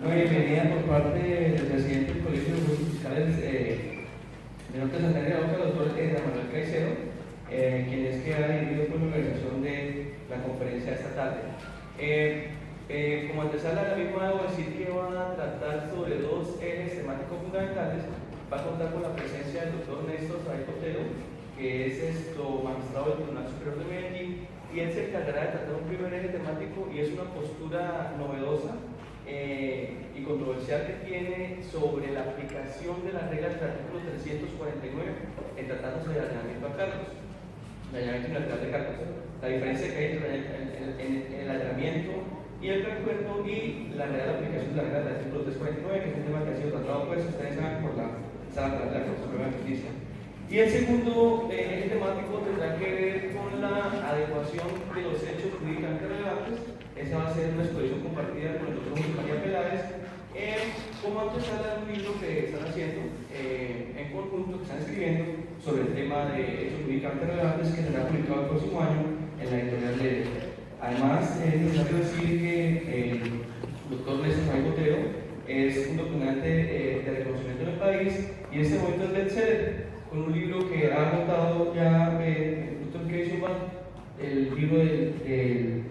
Una bienvenida por parte del presidente del Colegio de Jueces Fiscales de Norte de Santander, el doctor Manuel Caicedo, quien es que ha dirigido por la organización de la conferencia esta tarde. Como antesala, la misma debo decir que va a tratar sobre dos ejes temáticos fundamentales. Va a contar con la presencia del doctor Néstor Saray Botero, que es magistrado del Tribunal Superior de Medellín, y él se encargará de tratar un primer eje temático y es una postura novedosa y controversial que tiene sobre la aplicación de las reglas del artículo 349 en tratándose de allanamiento a cargos, de allanamiento unilateral de cargos. La diferencia que hay entre el allanamiento y el recuerdo y la real aplicación de las reglas del artículo 349, que es un tema que ha sido tratado, pues ustedes saben, por la Sala de la Corte Suprema de Justicia. Y el segundo eje temático tendrá que ver con la adecuación de los hechos jurídicamente relevantes. Esa va a ser una exposición compartida con el doctor José María Peláez, como antesala de un libro que están haciendo en conjunto, que están escribiendo sobre el tema de hechos jurídicamente relevantes, que será publicado el próximo año en la editorial de Además, es necesario decir que el doctor Néstor Saray Botero es un doctorante de reconocimiento en el país y en este momento es bestseller, con un libro que ha agotado ya el doctor Kevin Suman, el libro del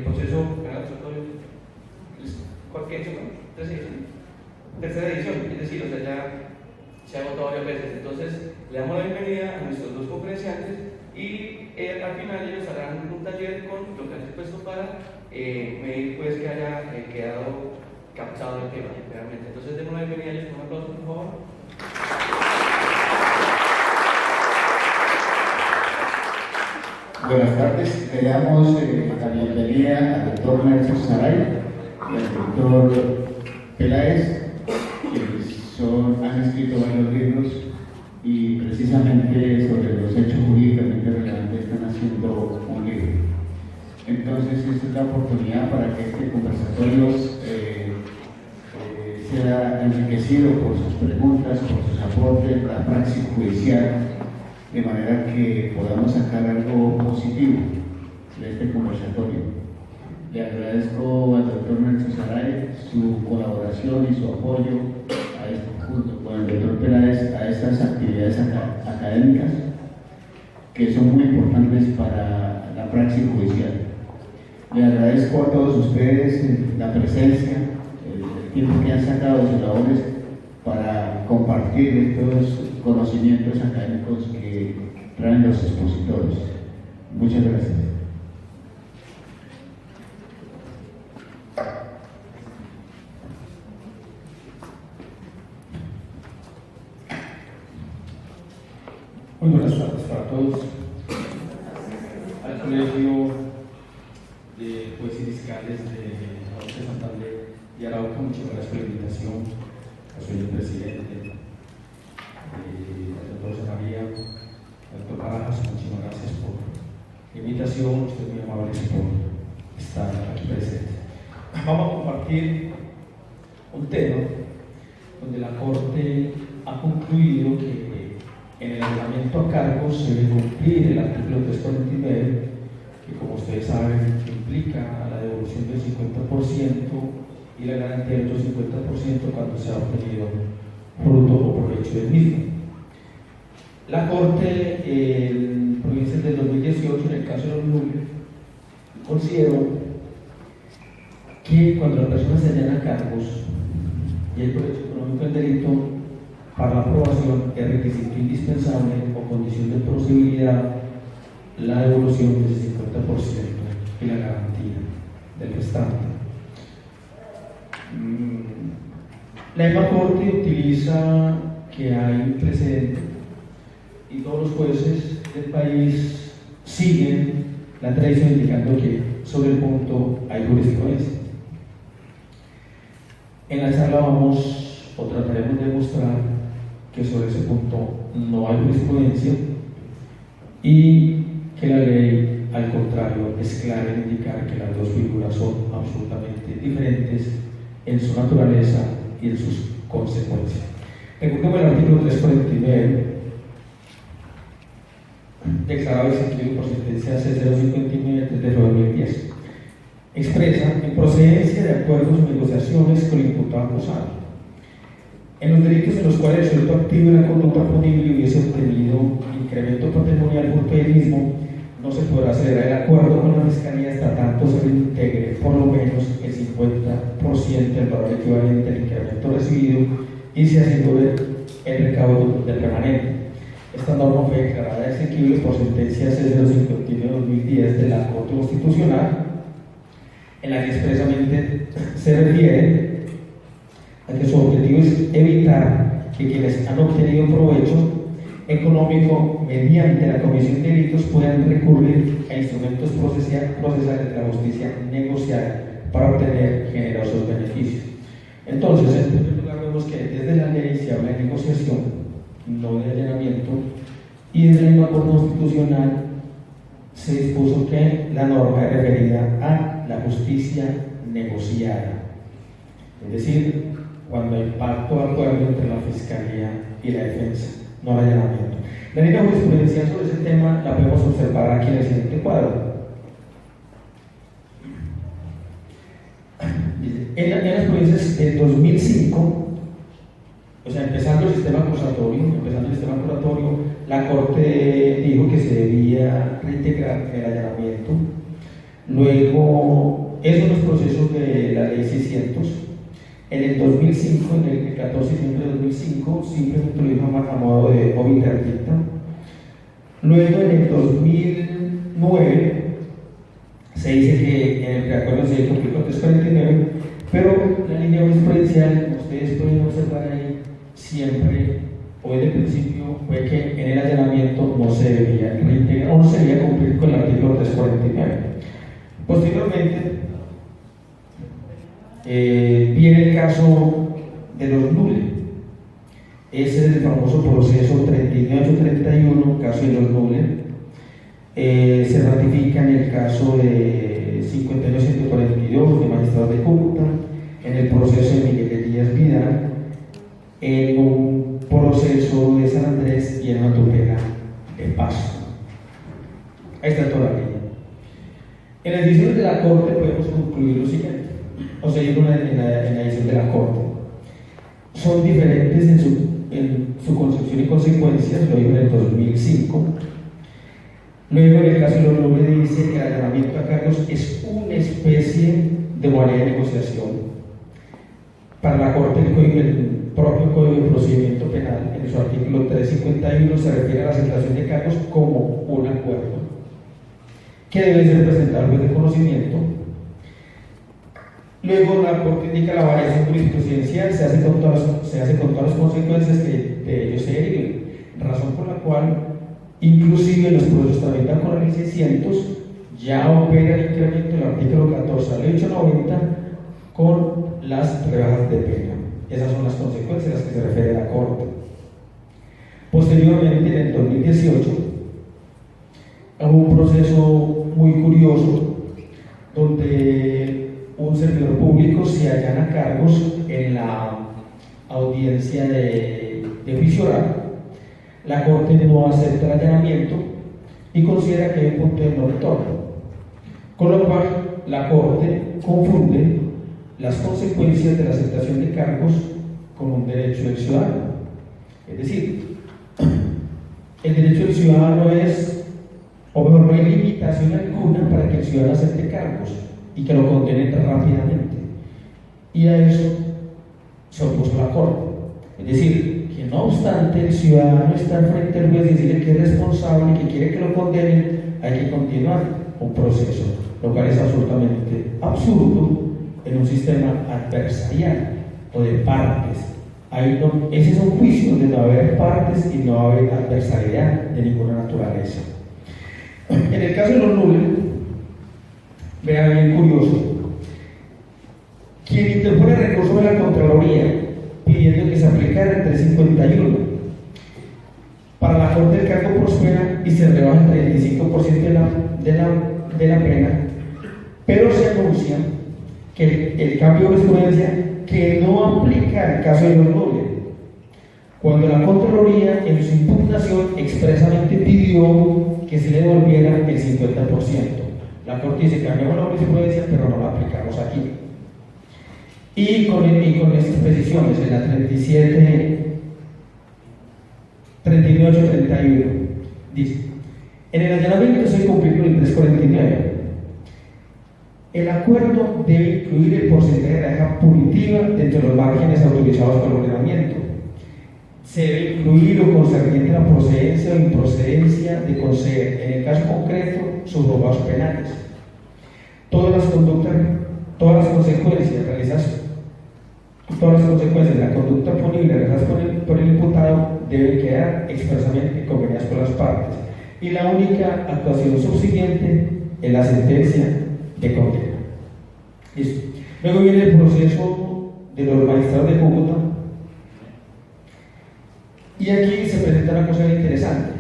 proceso tercera edición, es decir, o sea, ya se ha agotado varias veces. Entonces, le damos la bienvenida a nuestros dos conferenciantes y al final ellos harán un taller con lo que han expuesto para medir pues que haya quedado captado el tema realmente. Entonces, demos la bienvenida a ellos con un aplauso, por favor. Buenas tardes, le damos la bienvenida al doctor Néstor Saray y al doctor Peláez, que han escrito varios libros y precisamente sobre los hechos jurídicamente relevantes están haciendo un libro. Entonces, esta es la oportunidad para que este conversatorio sea enriquecido por sus preguntas, por sus aportes, la praxis judicial, de manera que podamos sacar algo positivo de este conversatorio. Le agradezco al doctor Néstor Saray su colaboración y su apoyo junto con el doctor Peláez a estas actividades académicas que son muy importantes para la praxis judicial. Le agradezco a todos ustedes la presencia, el tiempo que han sacado de sus labores para compartir estos conocimientos académicos que traen los expositores. Muchas gracias. Muy buenas tardes para todos. Al Colegio de Jueces Fiscales de Norte de Santander y Arauca, muchas gracias por la invitación. Soy el presidente, el doctor José María, el doctor Barajas, muchísimas gracias por la invitación. Ustedes muy amables por estar aquí presentes. Vamos a compartir un tema donde la Corte ha concluido que en el allanamiento a cargos se debe cumplir el artículo 349, que como ustedes saben implica la devolución del 50% y la garantía del otro 50% cuando se ha obtenido fruto o provecho del mismo. La Corte, en provincias del 2018, en el caso de los Nubes, consideró que cuando la persona se allana a cargos y el provecho económico del delito, para la aprobación es requisito indispensable o condición de posibilidad la devolución del 50% y la garantía del restante. La misma Corte utiliza que hay un precedente y todos los jueces del país siguen la tradición indicando que sobre el punto hay jurisprudencia. En la charla vamos o trataremos de mostrar que sobre ese punto no hay jurisprudencia y que la ley, al contrario, es clara en indicar que las dos figuras son absolutamente diferentes en su naturaleza y en sus consecuencias. Recordemos el artículo 349, declarado exequible por sentencia C059 de 2010. Expresa en procedencia de acuerdos o negociaciones acusado. En los delitos en los cuales el sujeto activo de la conducta punible hubiese obtenido incremento patrimonial por mismo, no se podrá acelerar el acuerdo con la Fiscalía hasta tanto se integre por lo menos el 50% del valor equivalente al incremento recibido y se asegure el recaudo del remanente. Esta norma fue declarada exequible por sentencia C051/2010 de la Corte Constitucional, en la que expresamente se refiere a que su objetivo es evitar que quienes han obtenido provecho económico mediante la comisión de delitos puedan recurrir a instrumentos procesales de la justicia negociada para obtener generosos beneficios. Entonces, en primer lugar, vemos que desde la ley se habla de negociación, no de allanamiento, y desde la misma Corte Constitucional se dispuso que la norma es referida a la justicia negociada, es decir, cuando hay pacto de acuerdo entre la Fiscalía y la defensa, no el allanamiento. La línea jurisprudencial sobre ese tema la podemos observar aquí en el siguiente cuadro. En las provincias del 2005, o sea, empezando el sistema acusatorio, la Corte dijo que se debía reintegrar el allanamiento. Luego, esos son los procesos de la ley 600. En el 2005, en el 14 de diciembre de 2005, simplemente lo dijo a modo de obiter dictam. Luego, en el 2009, se dice que en el preacuerdo se cumplió con 349, pero la línea jurisprudencial, como ustedes pueden observar ahí, siempre, o desde el principio, fue que en el allanamiento no se debía reintegrar o no se debía cumplir con el artículo 349. Posteriormente, viene el caso de los nules. Ese es el famoso proceso 3831, caso de los nules. Se ratifica en el caso de 59142 de magistrado de Cúcuta, en el proceso de Miguel Díaz Vidal, en un proceso de San Andrés y en una tutela de Pasto. Ahí está toda la línea. En las decisiones de la Corte podemos concluir lo siguiente, o seguir en la decisión de la Corte. Son diferentes en su concepción y consecuencias, lo dijo en el 2005. Luego, en el caso de los nules, dice que el allanamiento a cargos es una especie de modalidad de negociación. Para la Corte, el propio Código de Procedimiento Penal, en su artículo 351, se refiere a la aceptación de cargos como un acuerdo que debe ser presentado al juez de conocimiento. Luego, la Corte indica la variación jurisprudencial, se hace con todas las consecuencias que de ello se deriven, razón por la cual, inclusive en los procesos tramitados con la ley 600, ya opera el incremento del artículo 14 a la ley 890 con las rebajas de pena. Esas son las consecuencias a las que se refiere la Corte. Posteriormente, en el 2018, hubo un proceso muy curioso donde un servidor público se allana cargos en la audiencia de juicio oral. La Corte no acepta el allanamiento y considera que hay un punto de no retorno, con lo cual la Corte confunde las consecuencias de la aceptación de cargos con un derecho del ciudadano. Es decir, el derecho del ciudadano es, o mejor, no hay limitación alguna para que el ciudadano acepte cargos y que lo condenen rápidamente. Y a eso se opuso la Corte. Es decir, que no obstante el ciudadano está frente al juez y decirle que es responsable y que quiere que lo condenen, hay que continuar un proceso, lo cual es absolutamente absurdo en un sistema adversarial o de partes. Ese es un juicio donde no va a haber partes y no va a haber adversariedad de ninguna naturaleza. En el caso de los nules, vean bien curioso, quien interpone recurso de la Contraloría pidiendo que se aplicara el 351, para la Corte el cargo prospera y se rebaja el 35% de la pena, pero se anuncia que el cambio de jurisprudencia que no aplica el caso de los nules, cuando la Contraloría en su impugnación expresamente pidió que se le devolviera el 50%. La Corte dice que cambiamos la jurisprudencia, pero no la aplicamos aquí. Y con estas precisiones, en la 39.831, dice: en el allanamiento se cumple con el 349. El acuerdo debe incluir el porcentaje de rebaja punitiva dentro de los márgenes autorizados por el ordenamiento. Se debe incluir lo concerniente a la procedencia o improcedencia de conceder, en el caso concreto, subrogados penales. Todas las consecuencias de la conducta punible realizadas por el imputado deben quedar expresamente convenidas por las partes, y la única actuación subsiguiente es la sentencia de condena. Listo. Luego viene el proceso de los magistrados de Cúcuta, y aquí se presenta una cosa muy interesante.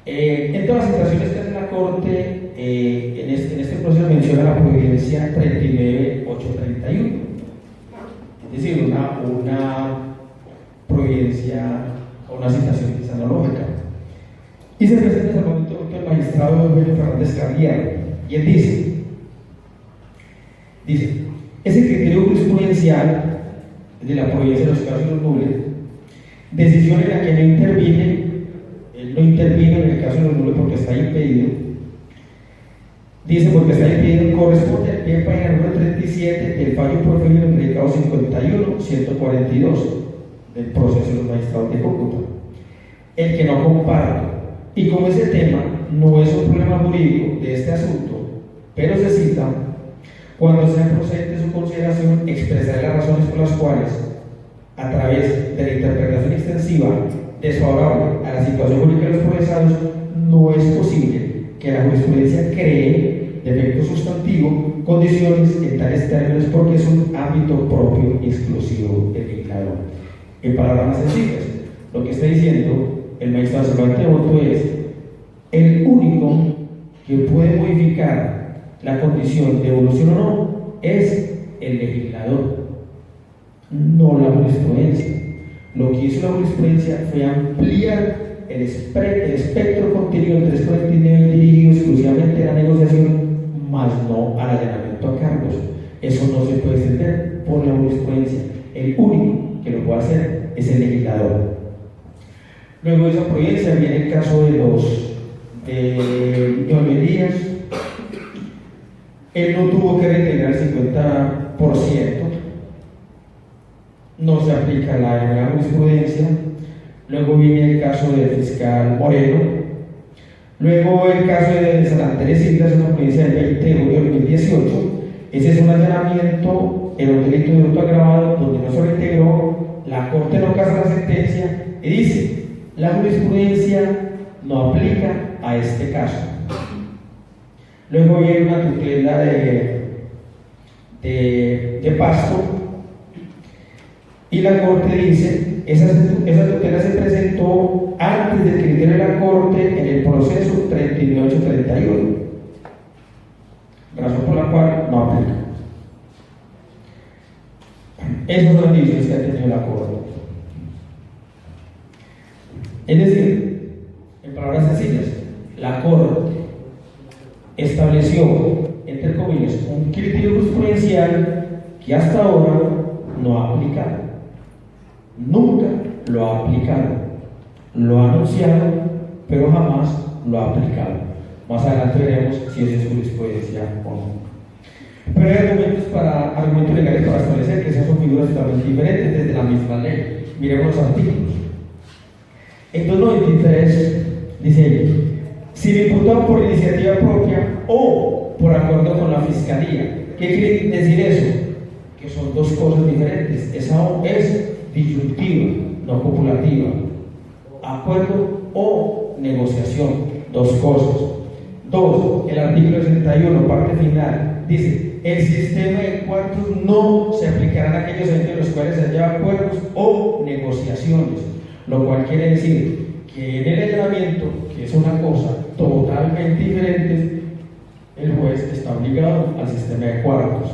En todas las situaciones que hace la Corte, en este proceso menciona la providencia 39.831, es decir, una providencia o una citación analógica. Y se presenta en el momento que el magistrado Eugenio Fernández Carriero, y él dice: ese criterio jurisprudencial de la providencia de los casos nulos, decisión en la que él no intervino en el caso de los nulos porque está impedido, dice, porque está impedido, corresponde al pie de página número 37 del fallo proferido en el predicado 51-142 del proceso de los magistrados de Cúcuta. El que no comparte, y como ese tema no es un problema jurídico de este asunto, pero se cita, cuando sea procedente su consideración, expresar las razones por las cuales, a través de la interpretación extensiva desfavorable a la situación jurídica de los procesados, no es posible que la jurisprudencia cree defecto sustantivo, condiciones en tales términos, porque es un ámbito propio y exclusivo del legislador. En palabras más sencillas, lo que está diciendo el magistrado Cervantes Otto es: el único que puede modificar la condición de evolución o no es el legislador, no la jurisprudencia. Lo que hizo la jurisprudencia fue ampliar el espectro contenido del 349 dirigido exclusivamente a la negociación, más no al allanamiento a cargos. Eso no se puede extender por la jurisprudencia. El único que lo puede hacer es el legislador. Luego de esa providencia viene el caso de John Elías. Él no tuvo que reintegrar el 50%, no se aplica la jurisprudencia. Luego viene el caso del fiscal Moreno. Luego el caso de San Andrés Islas, una providencia del 20 de julio de 2018. Ese es un allanamiento en un delito de hurto agravado donde no se reintegró. La Corte no casa la sentencia y dice: la jurisprudencia no aplica a este caso. Luego viene una tutela de Pasto, y la Corte dice: esa tutela se presentó antes del criterio de la Corte en el proceso 3831, razón por la cual no aplica. Esas son las divisiones que ha tenido la Corte. Es decir, en palabras sencillas, la Corte estableció, entre comillas, un criterio jurisprudencial que hasta ahora no ha aplicado. Nunca lo ha aplicado. Lo ha anunciado, pero jamás lo ha aplicado. Más adelante veremos si esa es jurisprudencia o no. Pero hay argumentos legales para establecer que esas son figuras totalmente diferentes desde la misma ley. Miremos los artículos. En 293 dice: si el imputado por iniciativa propia o por acuerdo con la Fiscalía. ¿Qué quiere decir eso? Que son dos cosas diferentes. Esa O es disyuntiva, no copulativa. Acuerdo o negociación, dos cosas. Dos, el artículo 61, parte final, dice: el sistema de cuartos no se aplicará en aquellos entes en los cuales se haya acuerdos o negociaciones, lo cual quiere decir que en el allanamiento, que es una cosa totalmente diferente, el juez está obligado al sistema de cuartos.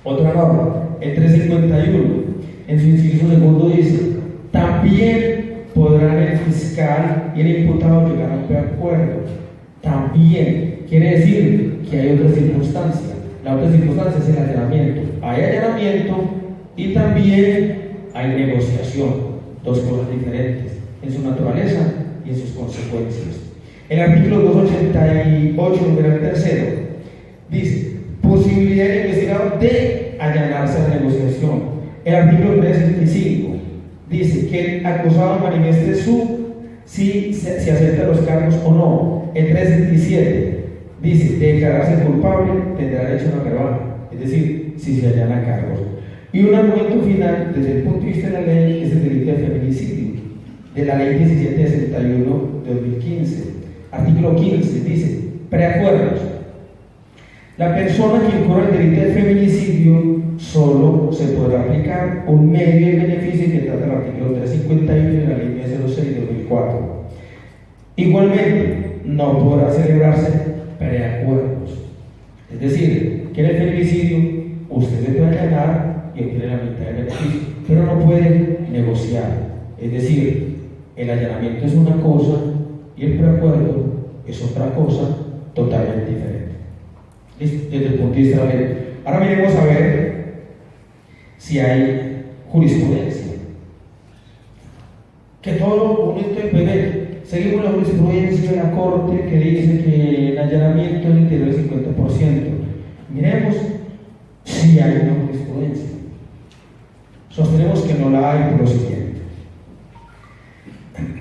Otra norma, el 351, en su inciso segundo dice: también podrán el fiscal y el imputado llegar a un preacuerdo. También quiere decir que hay otra circunstancia. La otra circunstancia es el allanamiento. hay allanamiento y también hay negociación, dos cosas diferentes en su naturaleza y en sus consecuencias. El artículo 288, numeral tercero, dice: posibilidad del investigado de allanarse a la negociación. El artículo 365 dice que el acusado manifieste si acepta los cargos o no. El 367 dice: de declararse culpable tendrá derecho a una rebaja, es decir, si se allana cargos. Y un argumento final desde el punto de vista de la ley es el delito de feminicidio, de la ley 1761 de 2015. Artículo 15 dice: preacuerdos. La persona que incurra el delito de feminicidio solo se podrá aplicar un medio de beneficio que trata el artículo 351 de la ley 906 de 2004. Igualmente, no podrá celebrarse preacuerdos. Es decir, que en el feminicidio usted se puede allanar y obtiene la mitad del beneficio, pero no puede negociar. Es decir, el allanamiento es una cosa y el preacuerdo es otra cosa totalmente diferente. ¿Listo? Desde el punto de vista de la ley. Ahora miremos a ver si hay jurisprudencia. Que todo momento depende. Seguimos la jurisprudencia de la Corte que dice que el allanamiento es interior del 50%. Miremos si hay una jurisprudencia. Sostenemos que no la hay por lo siguiente.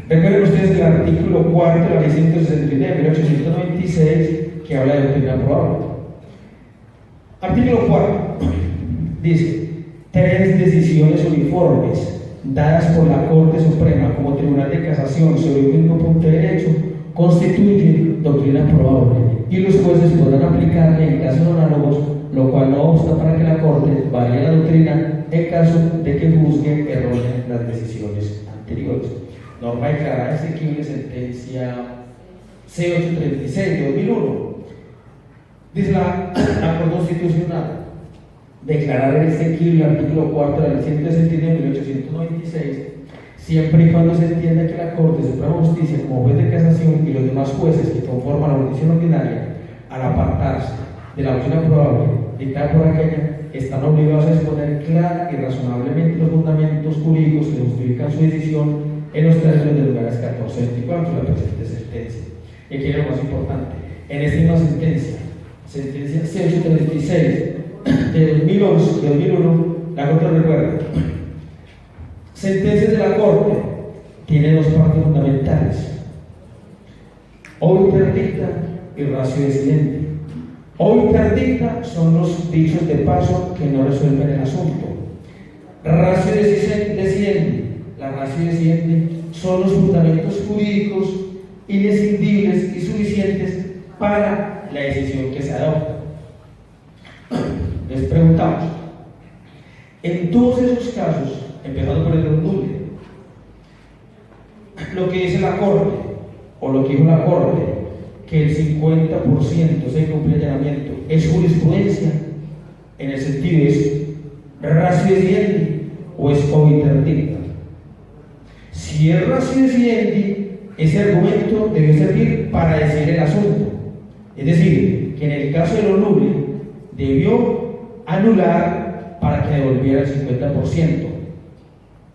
Recuerden ustedes el artículo 4 de la ley 169 de 1896 que habla de doctrina probable. Artículo 4 dice: 3 decisiones uniformes dadas por la Corte Suprema como Tribunal de Casación sobre un mismo punto de derecho constituyen doctrina probable y los jueces podrán aplicarla en casos análogos, lo cual no obsta para que la Corte varíe la doctrina en caso de que juzgue erróneas las decisiones anteriores. Norma declarada exequible, sentencia C836 de 2001. Dice la Corte Constitucional: declarar exequible el artículo 4 de la ley 169 de 1896, siempre y cuando se entienda que la Corte Suprema de Justicia, como juez de casación, y los demás jueces que conforman la jurisdicción ordinaria, al apartarse de la opción probable dictada por aquella, están obligados a exponer clara y razonablemente los fundamentos jurídicos que justifican su decisión en los términos de lugares 1424 de la presente sentencia. Y aquí es lo más importante: en esta misma sentencia C836 de 2001, la Corte recuerda: sentencias de la Corte tienen dos partes fundamentales: o interdicta y ratio decidente. O interdicta son los dichos de paso que no resuelven el asunto. Ratio decidente. La ratio decidente son los fundamentos jurídicos inescindibles y suficientes para la decisión que se adopta. Les preguntamos: en todos esos casos, empezando por el nulo, lo que dice la Corte, o lo que dijo la Corte, que el 50% se cumple el allanamiento, ¿es jurisprudencia? En el sentido, ¿es ratio decidente o es o interdicta? Si es ratio decidente, ese argumento debe servir para decidir el asunto. Es decir, que en el caso de los nulos debió anular para que devolviera el 50%.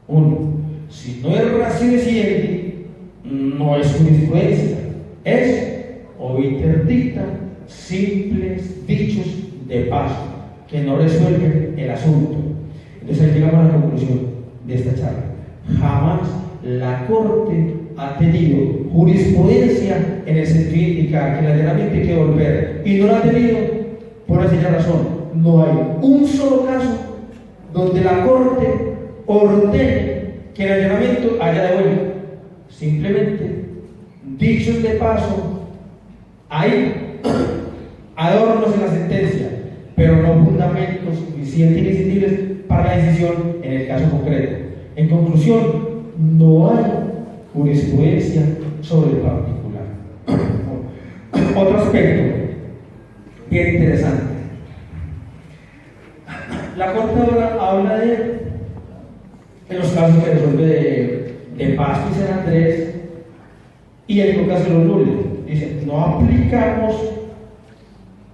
Uno, si no es ratio decidente, no es jurisprudencia, es o interdicta, simples dichos de paso que no resuelven el asunto. Entonces ahí llegamos a la conclusión de esta charla: jamás la Corte ha tenido jurisprudencia en el sentido de indicar que el allanamiento hay que devolver, y no la ha tenido por una sencilla razón: no hay un solo caso donde la Corte ordene que el allanamiento haya devuelto. Simplemente dichos de paso. Hay adornos en la sentencia, pero no fundamentos suficientes y decidibles para la decisión en el caso concreto. En conclusión, no hay jurisprudencia sobre el particular. Otro aspecto bien interesante: la Corte habla de los casos que resuelve de Pasto y San Andrés, y el caso de los nulos. Dice: no aplicamos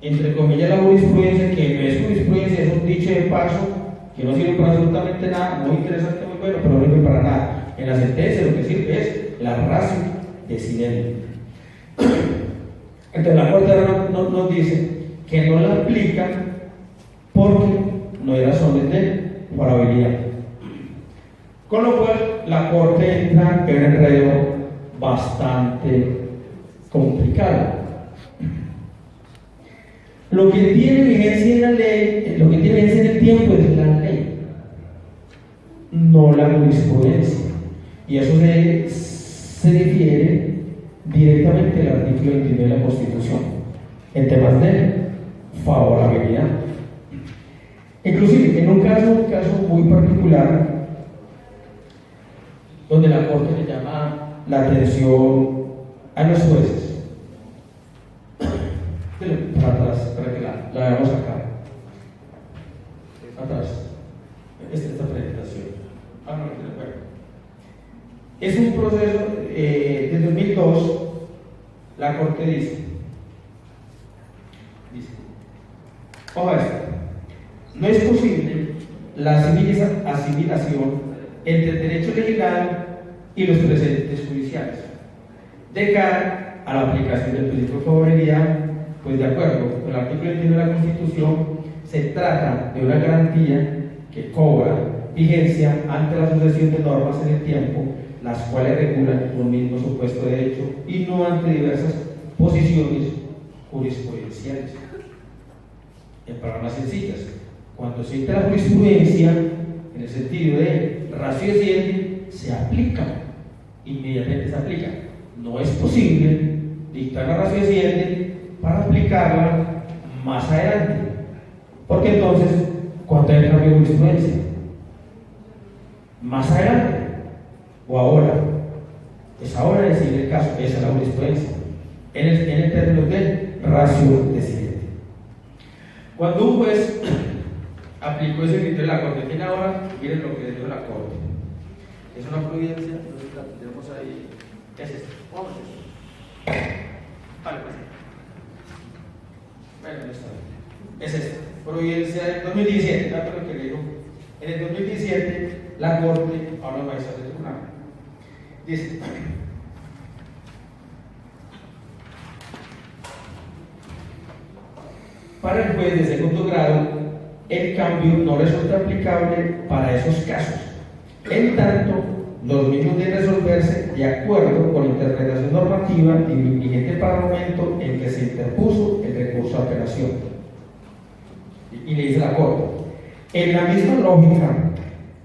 entre comillas, la jurisprudencia, que no es jurisprudencia, es un dicho de paso, que no sirve para absolutamente nada, muy interesante, muy bueno, pero no sirve para nada. En la sentencia lo que sirve es la ratio decidendi. Entonces la Corte nos dice que no la aplican porque no hay razones de favorabilidad. Con lo cual la Corte entra en un enredo bastante complicado. Lo que tiene vigencia en la ley, lo que tiene vigencia en el tiempo es la ley, no la jurisprudencia. Y eso se difiere directamente del artículo 29 de la Constitución en temas de favorabilidad. Inclusive, en un caso muy particular, donde la Corte le llama la atención a los jueces. Para atrás, para que la veamos acá. Atrás. Esta presentación. No te recuerdo. Es un proceso de 2002. La Corte dice, ojo esto, no es posible la asimilación entre el derecho legislado y los precedentes judiciales de cara a la aplicación del principio de favorabilidad. Pues de acuerdo con el artículo 21 de la Constitución, se trata de una garantía que cobra vigencia ante la sucesión de normas en el tiempo, las cuales regulan un mismo supuesto de derecho y no ante diversas posiciones jurisprudenciales. En palabras sencillas, cuando se entra la jurisprudencia, en el sentido de ratio decidendi, se aplica, inmediatamente se aplica. No es posible dictar la ratio decidendi para aplicarla más adelante, porque entonces, ¿cuánto hay el cambio de jurisprudencia? Más adelante o ahora. Es ahora decidir el caso, esa es la jurisprudencia en el término de ratio decidendi. Cuando un juez aplicó ese criterio de la Corte, tiene ahora, miren lo que dijo la Corte. Es una providencia, no sé si la tenemos ahí. ¿Qué es esto? Vamos a esto. Vale, pues. Bueno, no está bien. Es esto. Providencia del 2017, dato lo que le digo. En el 2017, la Corte, ahora va a estar de tribunal, dice: para el juez de segundo grado, el cambio no resulta aplicable para esos casos, en tanto los mismos deben resolverse de acuerdo con la interpretación normativa vigente para el momento en que se interpuso el recurso de apelación. Y le dice la Corte: en la misma lógica,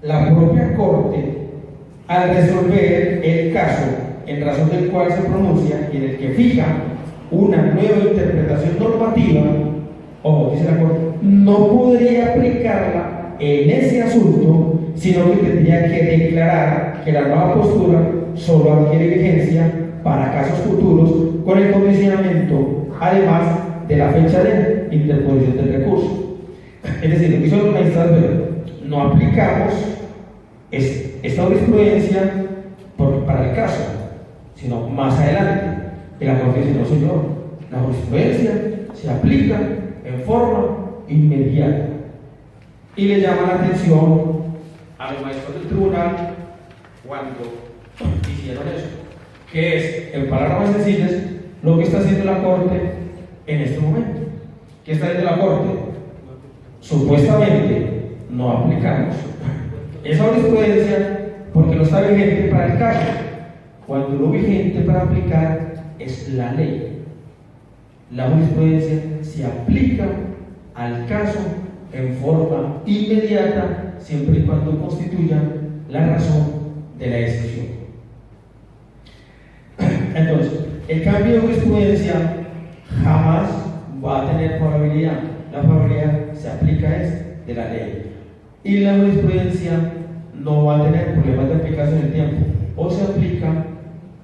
la propia Corte, al resolver el caso en razón del cual se pronuncia y en el que fija una nueva interpretación normativa, ojo, dice la Corte, no podría aplicarla en ese asunto, sino que tendría que declarar que la nueva postura solo adquiere vigencia para casos futuros con el condicionamiento, además de la fecha de interposición del recurso. Es decir, lo que hizo el magistrado, no aplicamos esta jurisprudencia para el caso, sino más adelante. Y la Corte dice: no, señor, la jurisprudencia se aplica en forma inmediata. Y le llama la atención a los maestros del tribunal cuando hicieron eso, que es, en palabras más sencillas, lo que está haciendo la Corte en este momento. ¿Qué está haciendo la Corte? Supuestamente no aplicamos esa jurisprudencia porque no está vigente para el caso, cuando lo vigente para aplicar es la ley. La jurisprudencia se aplica al caso en forma inmediata, siempre y cuando constituya la razón de la decisión. Entonces, el cambio de jurisprudencia jamás va a tener favorabilidad. La favorabilidad se aplica de la ley. Y la jurisprudencia no va a tener problemas de aplicación en el tiempo. O se aplica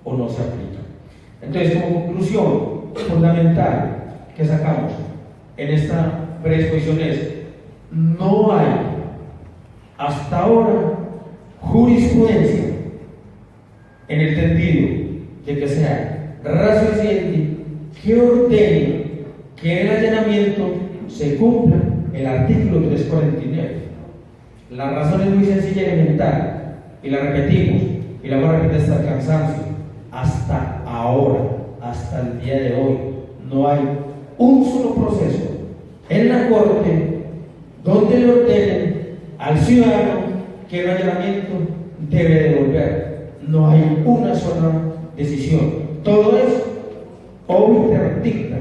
o no se aplica. Entonces, como conclusión fundamental que sacamos en esta preexposición es: no hay hasta ahora jurisprudencia en el sentido de que sea ratio decidendi que ordene que en el allanamiento se cumpla el artículo 349. La razón es muy sencilla y elemental, y la repetimos, y la vamos a repetir hasta el cansancio. Hasta ahora, hasta el día de hoy, no hay un solo proceso en la Corte donde le ordenen al ciudadano que el allanamiento debe devolver. No hay una sola decisión. Todo es obiter dicta.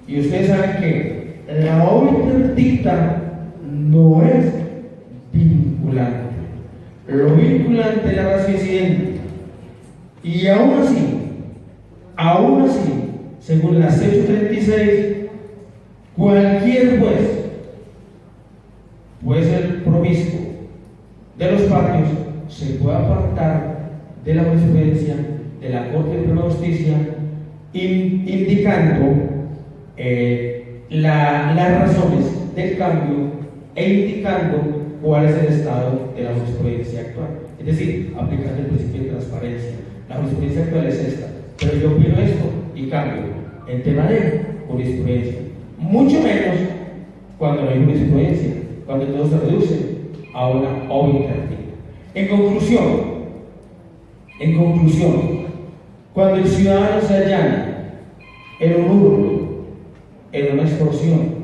Y ustedes saben que la obiter dicta no es vinculante. Lo vinculante es la ratio incidente. Y aún así, según la 636, cualquier juez puede ser promiscuo de los patios, se puede apartar de la jurisprudencia de la Corte de Suprema Justicia, indicando las razones del cambio e indicando cuál es el estado de la jurisprudencia actual. Es decir, aplicando el principio de transparencia. La jurisprudencia actual es esta, pero yo opino esto y cambio en tema de jurisprudencia. Mucho menos cuando no hay jurisprudencia, cuando todo se reduce a una obiter dicta. En conclusión, cuando el ciudadano se allana en un hurto, en una extorsión,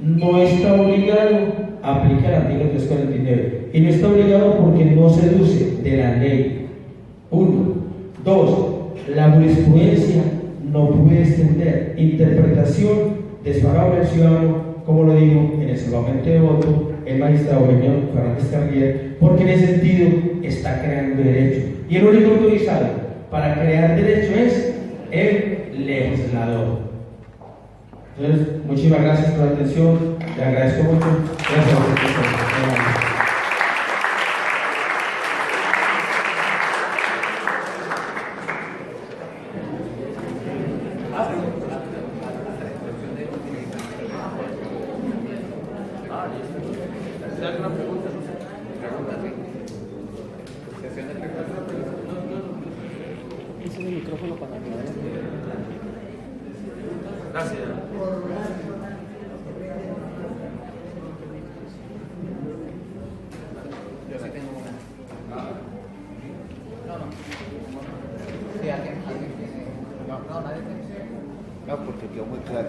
no está obligado a aplicar el artículo 349, y no está obligado porque no se deduce de la ley. 1. 2. La jurisprudencia no puede extender interpretación desfavorable al ciudadano, como lo dijo en el salvamento de voto el magistrado Eugenio Fernández Carrier, porque en ese sentido está creando derecho. Y el único autorizado para crear derecho es el legislador. Entonces, muchísimas gracias por la atención, le agradezco mucho. Gracias por la atención. No, porque quedó muy claro.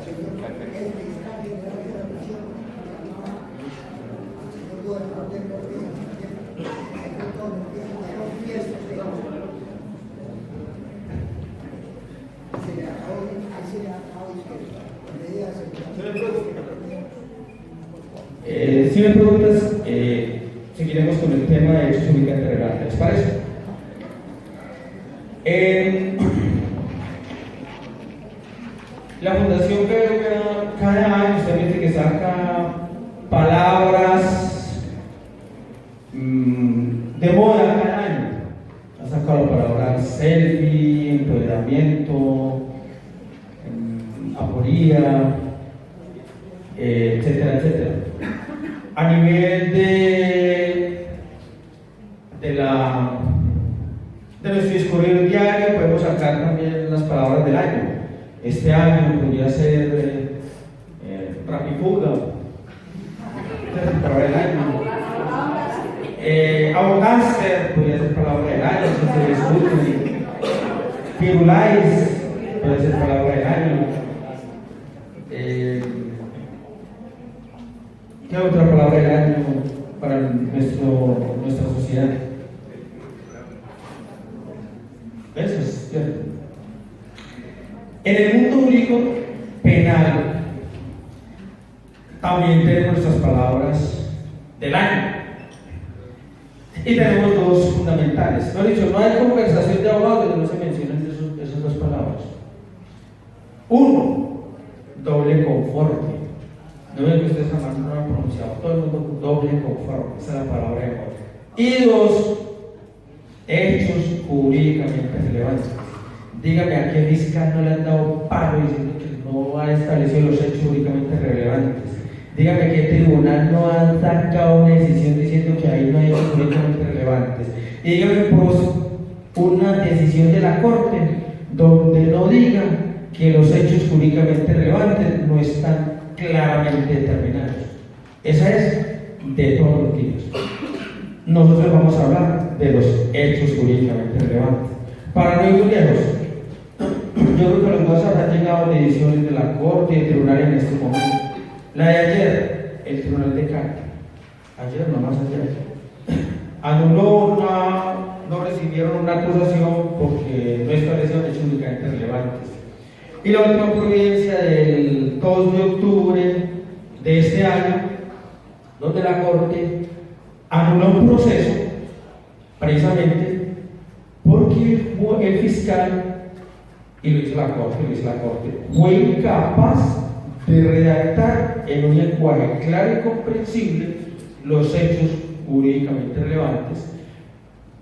Si me preguntas, seguiremos con el tema de hechos ubicantes relevantes. ¿Les parece? La Fundación Belga cada año se dice que saca palabras de moda cada año. Ha sacado la palabra selfie, empoderamiento, aporía, etcétera, etcétera. A nivel de nuestro discurrir diario podemos sacar también las palabras del año. Este año podría ser rapifuga, esa es la palabra del año. Abogánster podría ser palabra del año, si se discute. Firulais puede ser palabra del año. ¿Qué otra palabra del año para nuestra sociedad? Eso es cierto. En el mundo jurídico penal también tenemos nuestras palabras del año. Y tenemos dos fundamentales. No he dicho, no hay conversación de abogados donde no se mencionan esas dos palabras. 1. Doble conforme. No ven que ustedes jamás no lo han pronunciado. Todo el mundo doble conforme. Esa es la palabra de moda. Y 2. Hechos jurídicamente relevantes. Dígame a qué fiscal no le han dado paro diciendo que no ha establecido los hechos jurídicamente relevantes. Dígame a qué tribunal no han sacado una decisión diciendo que ahí no hay hechos jurídicamente relevantes. Y dígame por una decisión de la Corte donde no diga que los hechos jurídicamente relevantes no están claramente determinados. Esa es de todos los días. Nosotros vamos a hablar de los hechos jurídicamente relevantes. Para no ir muy lejos, yo creo que los WhatsApp han llegado de ediciones de la Corte y el Tribunal en este momento. La de ayer, el Tribunal de Cali, ayer, no más ayer, anuló no recibieron una acusación porque no establecieron hechos jurídicamente relevantes. Y la última providencia del 2 de octubre de este año, donde la Corte anuló un proceso precisamente porque el fiscal, y lo hizo la Corte, fue incapaz de redactar en un lenguaje claro y comprensible los hechos jurídicamente relevantes,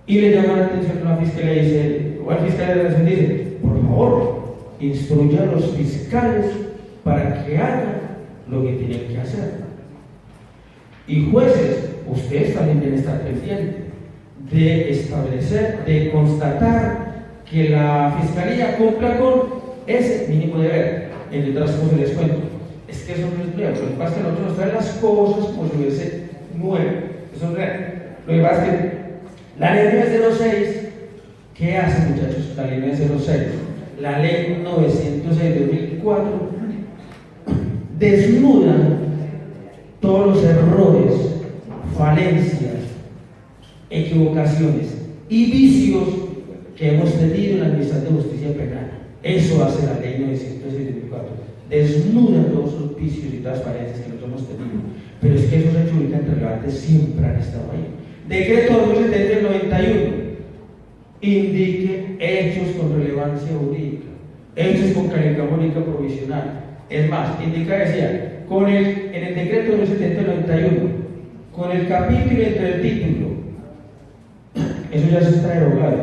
y le llama la atención a la fiscalía y dice, o al fiscal de relación dice, por favor, instruya a los fiscales para que hagan lo que tienen que hacer. Y jueces, ustedes también deben estar pendientes de establecer, de constatar que la fiscalía cumpla con ese mínimo deber. En el transcurso les cuento, es que eso no es real. Lo que pasa es que nosotros nos traen las cosas como si hubiese nuevo. Eso es real. Lo que pasa es que la ley 906, ¿qué hace, muchachos? La ley 906, la ley 906 de 2004 desnuda todos los errores, falencias, equivocaciones y vicios que hemos tenido en la Administración de Justicia Penal. Eso hace la ley 906 de 2004. Desnuda todos esos vicios y todas las falencias que nosotros hemos tenido. Pero es que esos hechos jurídicamente relevantes siempre han estado ahí. Decreto 2070 del 91 indique hechos con relevancia jurídica, hechos con calidad jurídica provisional. Es más, indica, decía, en el decreto 2070 del 91, con el capítulo entre el título, eso ya se está derogado,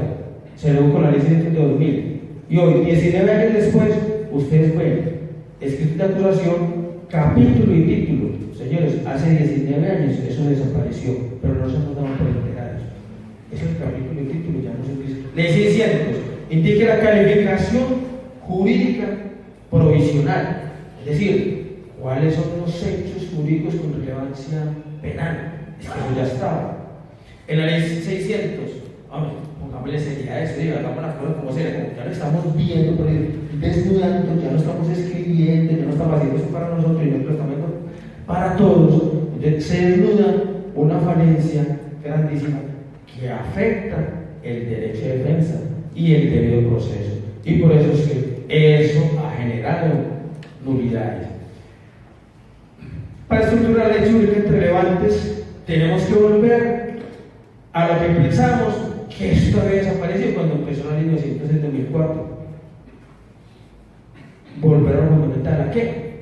se derogó con la ley 700 de 2000. Y hoy, 19 años después, ustedes ven, escrito de acusación, capítulo y título. Señores, hace 19 años eso desapareció, pero no se nos daban por enterados. Eso es el capítulo y título, ya no se utiliza. Ley 600 indique la calificación jurídica provisional, es decir, cuáles son los hechos jurídicos con relevancia penal. Es que eso ya estaba. En la ley 600, hombre, pongámosle seriedad a eso, hagamos las cosas como seria, como ya lo estamos viendo, por ahí, desnudando, ya no estamos escribiendo, ya no estamos haciendo eso para nosotros, y no lo estamos para todos. Entonces, se desnuda una falencia grandísima que afecta el derecho de defensa y el debido proceso. Y por eso es que eso ha generado nulidades. Para estructurar hechos jurídicamente relevantes, tenemos que volver a lo que pensamos que esto había desaparecido cuando empezó la ley 906 de 2004. Volver a lo fundamental, ¿a qué?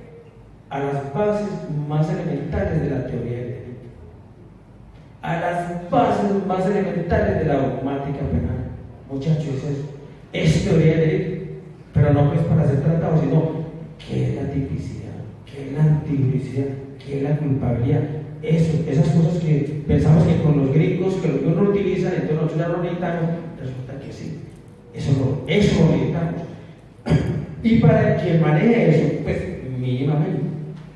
A las bases más elementales de la teoría del delito, a las bases más elementales de la dogmática penal. Muchachos, es teoría del delito, pero no pues para ser tratado, sino qué es la tipicidad, qué es la antijuricidad, qué es la culpabilidad. Esas cosas que pensamos que con los gringos, que los gringos lo utilizan, entonces nosotros ya lo necesitamos, resulta que sí, eso lo necesitamos. Y para el que maneje eso, pues mínimamente,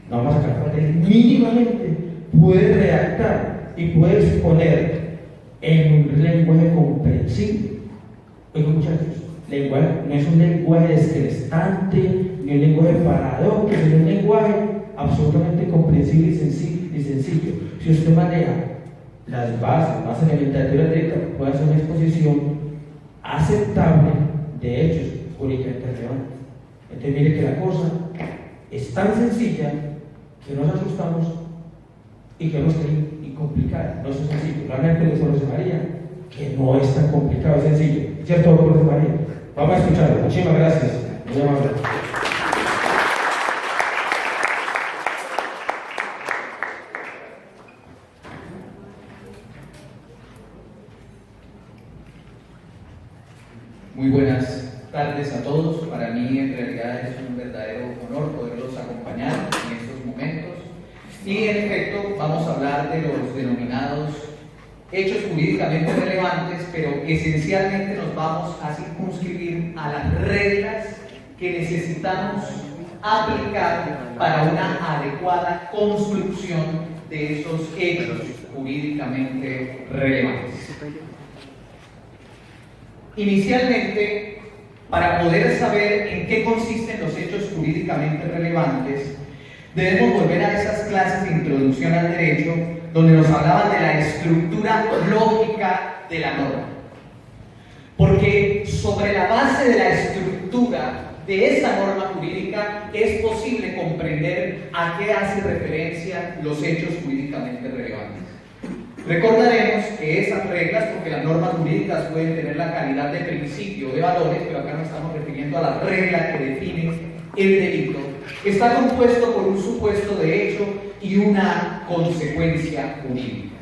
no vamos a sacar parte, mínimamente puede redactar y puede exponer en un lenguaje comprensible. Oiga, muchachos, lenguaje no es un lenguaje descrestante, ni un lenguaje paradójico, es un lenguaje absolutamente comprensible y sencillo. Si usted maneja las bases más elementales de la derecha, puede hacer una exposición aceptable de hechos jurídicamente relevantes. Entonces mire que la cosa es tan sencilla que nos asustamos y que no es complicada. No es sencillo. Realmente de José María, que no es tan complicado, es sencillo. ¿Cierto, José María? Vamos a escucharlo. Muchísimas gracias. Muy amable. Muy buenas tardes a todos. Para mí en realidad es un verdadero honor poderlos acompañar en estos momentos. Y en efecto vamos a hablar de los denominados hechos jurídicamente relevantes, pero esencialmente nos vamos a circunscribir a las reglas que que necesitamos aplicar para una adecuada construcción de esos hechos jurídicamente relevantes. Inicialmente, para poder saber en qué consisten los hechos jurídicamente relevantes, debemos volver a esas clases de introducción al derecho donde nos hablaban de la estructura lógica de la norma. Porque sobre la base de la estructura de esa norma jurídica es posible comprender a qué hace referencia los hechos jurídicamente relevantes. Recordaremos que esas reglas, porque las normas jurídicas pueden tener la calidad de principio o de valores, pero acá nos estamos refiriendo a la regla que define el delito, está compuesto por un supuesto de hecho y una consecuencia jurídica.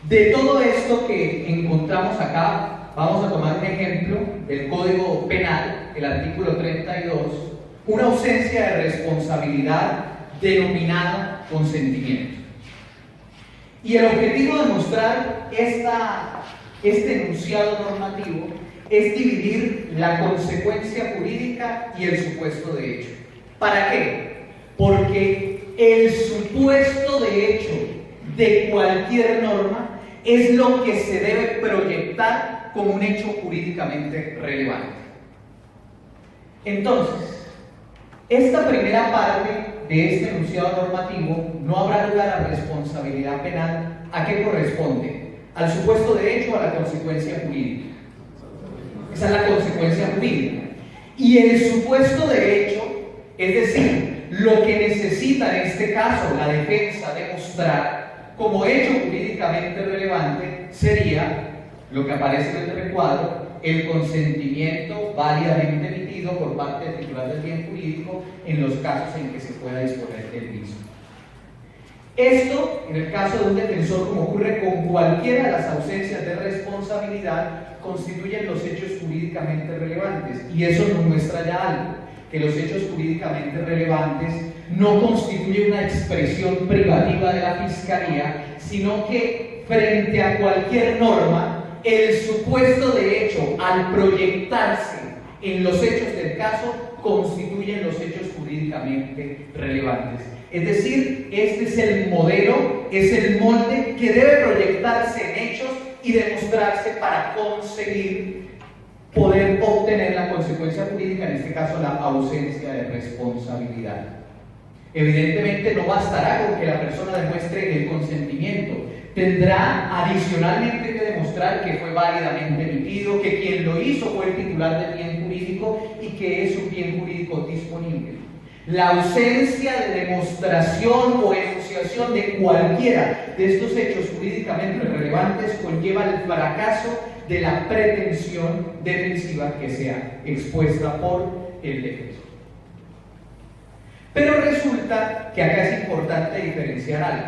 De todo esto que encontramos acá, vamos a tomar un ejemplo del Código Penal, el artículo 32, una ausencia de responsabilidad denominada consentimiento. Y el objetivo de mostrar este enunciado normativo es dividir la consecuencia jurídica y el supuesto de hecho. ¿Para qué? Porque el supuesto de hecho de cualquier norma es lo que se debe proyectar como un hecho jurídicamente relevante. Entonces, esta primera parte de este enunciado normativo no habrá lugar a responsabilidad penal. ¿A qué corresponde? ¿Al supuesto de hecho o a la consecuencia jurídica? Esa es la consecuencia jurídica. Y el supuesto de hecho, es decir, lo que necesita en este caso la defensa demostrar como hecho jurídicamente relevante, sería lo que aparece en el recuadro: el consentimiento válidamente emitido por parte del titular del bien jurídico en los casos en que se pueda disponer del mismo. Esto, en el caso de un defensor, como ocurre con cualquiera de las ausencias de responsabilidad, constituyen los hechos jurídicamente relevantes. Y eso nos muestra ya algo, que los hechos jurídicamente relevantes no constituyen una expresión privativa de la Fiscalía, sino que frente a cualquier norma, el supuesto de hecho, al proyectarse en los hechos del caso, constituyen los hechos jurídicamente relevantes. Es decir, este es el modelo, es el molde que debe proyectarse en hechos y demostrarse para conseguir poder obtener la consecuencia jurídica, en este caso la ausencia de responsabilidad. Evidentemente no bastará con que la persona demuestre el consentimiento, tendrá adicionalmente que demostrar que fue válidamente emitido, que quien lo hizo fue el titular del bien jurídico y que es un bien jurídico disponible. La ausencia de demostración o enunciación de cualquiera de estos hechos jurídicamente relevantes conlleva el fracaso de la pretensión defensiva que sea expuesta por el defensor. Pero resulta que acá es importante diferenciar algo.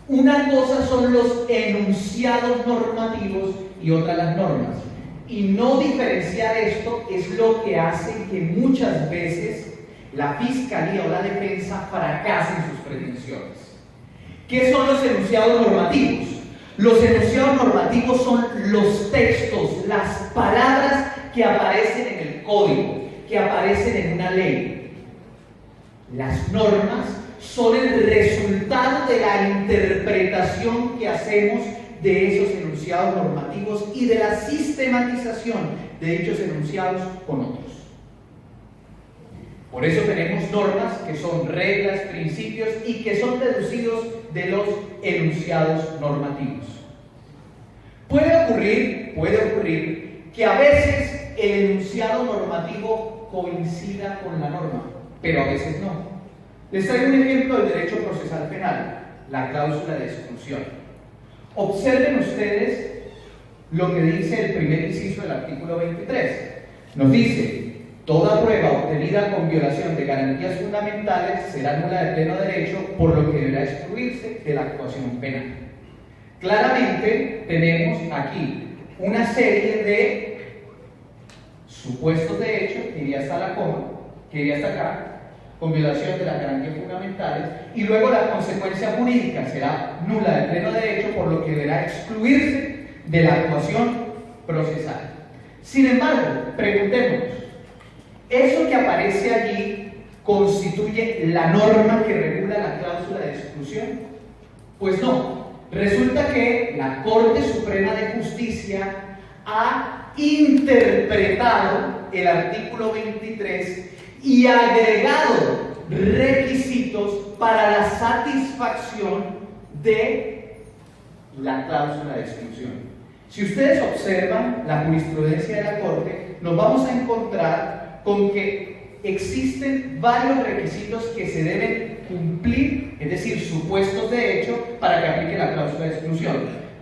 Una cosa son los enunciados normativos y otra las normas. Y no diferenciar esto es lo que hace que muchas veces la Fiscalía o la defensa fracase en sus pretensiones. ¿Qué son los enunciados normativos? Los enunciados normativos son los textos, las palabras que aparecen en el código, que aparecen en una ley. Las normas son el resultado de la interpretación que hacemos de esos enunciados normativos y de la sistematización de dichos enunciados con otros. Por eso tenemos normas que son reglas, principios y que son deducidos de los enunciados normativos. Puede ocurrir que a veces el enunciado normativo coincida con la norma, pero a veces no. Les traigo un ejemplo del derecho procesal penal, la cláusula de exclusión. Observen ustedes lo que dice el primer inciso del artículo 23. Nos dice: toda prueba obtenida con violación de garantías fundamentales será nula de pleno derecho, por lo que deberá excluirse de la actuación penal. Claramente tenemos aquí una serie de supuestos de hecho, que iría hasta la coma, que iría hasta acá, con violación de las garantías fundamentales, y luego la consecuencia jurídica será nula de pleno derecho, por lo que deberá excluirse de la actuación procesal. Sin embargo, preguntémonos, ¿eso que aparece allí constituye la norma que regula la cláusula de exclusión? Pues no. Resulta que la Corte Suprema de Justicia ha interpretado el artículo 23 y agregado requisitos para la satisfacción de la cláusula de exclusión. Si ustedes observan la jurisprudencia de la Corte, nos vamos a encontrar con que existen varios requisitos que se deben cumplir, es decir, supuestos de hecho, para que aplique la cláusula de exclusión.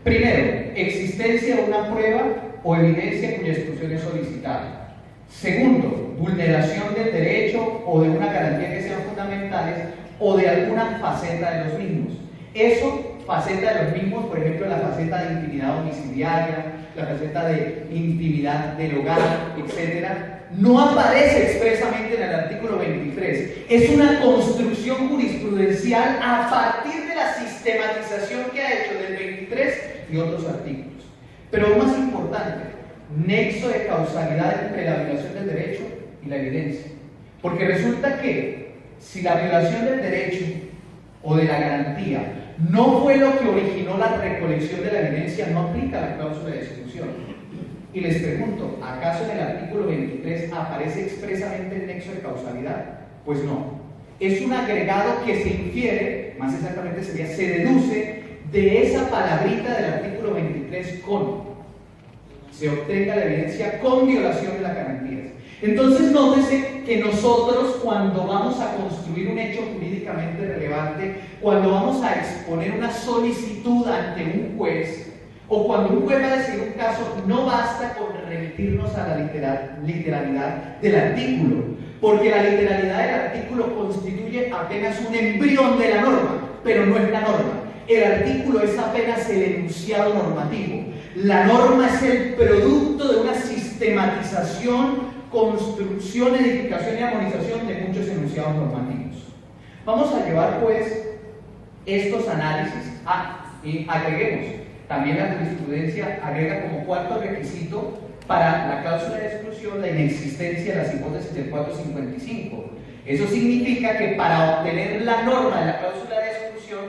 Primero, existencia de una prueba o evidencia cuya exclusión es solicitada. Segundo, vulneración del derecho o de una garantía que sean fundamentales o de alguna faceta de los mismos. Eso, faceta de los mismos, por ejemplo, la faceta de intimidad domiciliaria, la faceta de intimidad del hogar, etcétera, no aparece expresamente en el artículo 23. Es una construcción jurisprudencial a partir de la sistematización que ha hecho del 23 y otros artículos. Pero lo más importante, nexo de causalidad entre la violación del derecho y la evidencia. Porque resulta que si la violación del derecho o de la garantía no fue lo que originó la recolección de la evidencia, no aplica la cláusula de exclusión. Y les pregunto, ¿acaso en el artículo 23 aparece expresamente el nexo de causalidad? Pues no. Es un agregado que se infiere, más exactamente sería, se deduce de esa palabrita del artículo 23 con. Se obtenga la evidencia con violación de las garantías. Entonces, nótese que nosotros, cuando vamos a construir un hecho jurídicamente relevante, cuando vamos a exponer una solicitud ante un juez, o cuando un juez va a decidir un caso, no basta con remitirnos a la literalidad del artículo, porque la literalidad del artículo constituye apenas un embrión de la norma, pero no es la norma. El artículo es apenas el enunciado normativo. La norma es el producto de una sistematización, construcción, edificación y armonización de muchos enunciados normativos. Vamos a llevar pues estos análisis y agreguemos. También la jurisprudencia agrega como cuarto requisito para la cláusula de exclusión la inexistencia de las hipótesis del 455. Eso significa que para obtener la norma de la cláusula de exclusión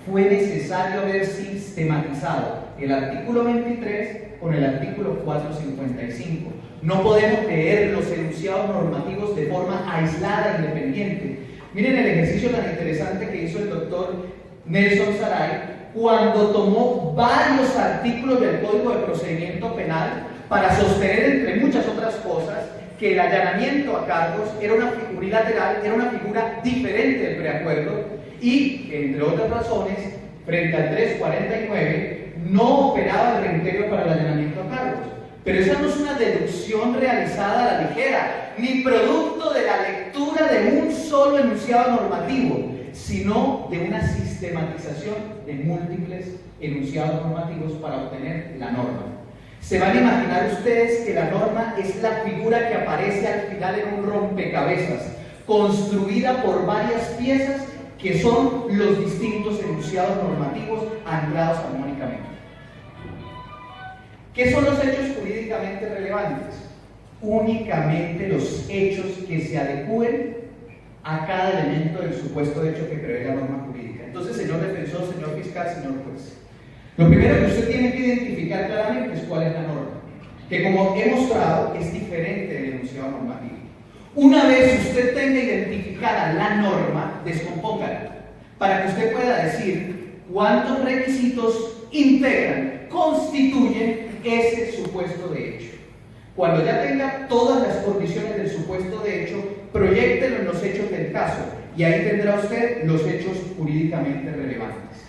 fue necesario haber sistematizado el artículo 23 con el artículo 455. No podemos leer los enunciados normativos de forma aislada e independiente. Miren el ejercicio tan interesante que hizo el doctor Nelson Saray cuando tomó varios artículos del Código de Procedimiento Penal para sostener, entre muchas otras cosas, que el allanamiento a cargos era una figura unilateral, era una figura diferente del preacuerdo y, entre otras razones, frente al 349, no operaba el reitero para el allanamiento a cargos. Pero esa no es una deducción realizada a la ligera, ni producto de la lectura de un solo enunciado normativo, sino de una sistematización de múltiples enunciados normativos para obtener la norma. Se van a imaginar ustedes que la norma es la figura que aparece al final en un rompecabezas, construida por varias piezas que son los distintos enunciados normativos anclados armónicamente. ¿Qué son los hechos jurídicamente relevantes? Únicamente los hechos que se adecúen a cada elemento del supuesto hecho que prevé la norma jurídica. Entonces, señor defensor, señor fiscal, señor juez, lo primero que usted tiene que identificar claramente es cuál es la norma, que como he mostrado es diferente del enunciado normativo. Una vez usted tenga identificada la norma, descompóngala, para que usted pueda decir cuántos requisitos integran, constituyen ese supuesto de hecho. Cuando ya tenga todas las condiciones del supuesto de hecho, proyéctelo en los hechos del caso y ahí tendrá usted los hechos jurídicamente relevantes.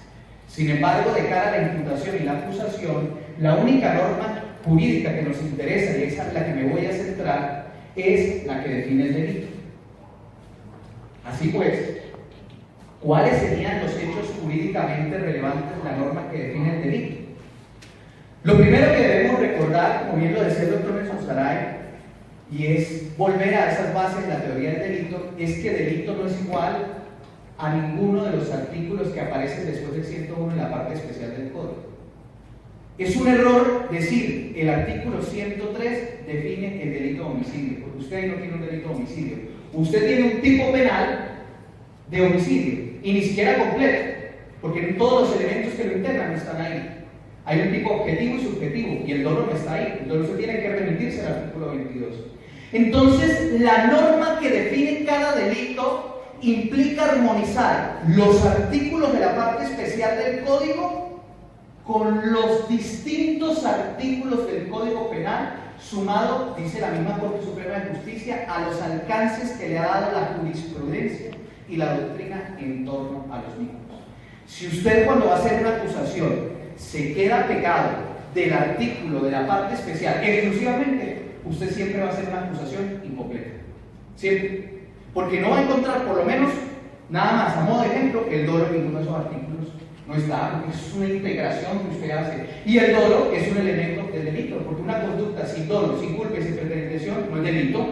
Sin embargo, de cara a la imputación y la acusación, la única norma jurídica que nos interesa, y esa es la que me voy a centrar, es la que define el delito. Así pues, ¿cuáles serían los hechos jurídicamente relevantes de la norma que define el delito? Lo primero que debemos recordar, como bien lo decía el doctor Nelson Saray, y es volver a esas bases de la teoría del delito, es que delito no es igual a ninguno de los artículos que aparecen después del 101 en la parte especial del Código. Es un error decir el artículo 103 define el delito de homicidio, porque usted no tiene un delito de homicidio. Usted tiene un tipo penal de homicidio, y ni siquiera completo, porque todos los elementos que lo integran no están ahí. Hay un tipo objetivo y subjetivo, y el dolo no está ahí. El dolo se tiene que remitirse al artículo 22. Entonces, la norma que define cada delito implica armonizar los artículos de la parte especial del Código con los distintos artículos del Código Penal, sumado, dice la misma Corte Suprema de Justicia, a los alcances que le ha dado la jurisprudencia y la doctrina en torno a los mismos. Si usted, cuando va a hacer una acusación, se queda pegado del artículo de la parte especial exclusivamente, usted siempre va a hacer una acusación incompleta. Siempre. Porque no va a encontrar, por lo menos, nada más a modo de ejemplo, el dolo en ninguno de esos artículos. No está, porque es una integración que usted hace. Y el dolo es un elemento del delito, porque una conducta sin dolo, sin culpa y sin premeditación no es delito.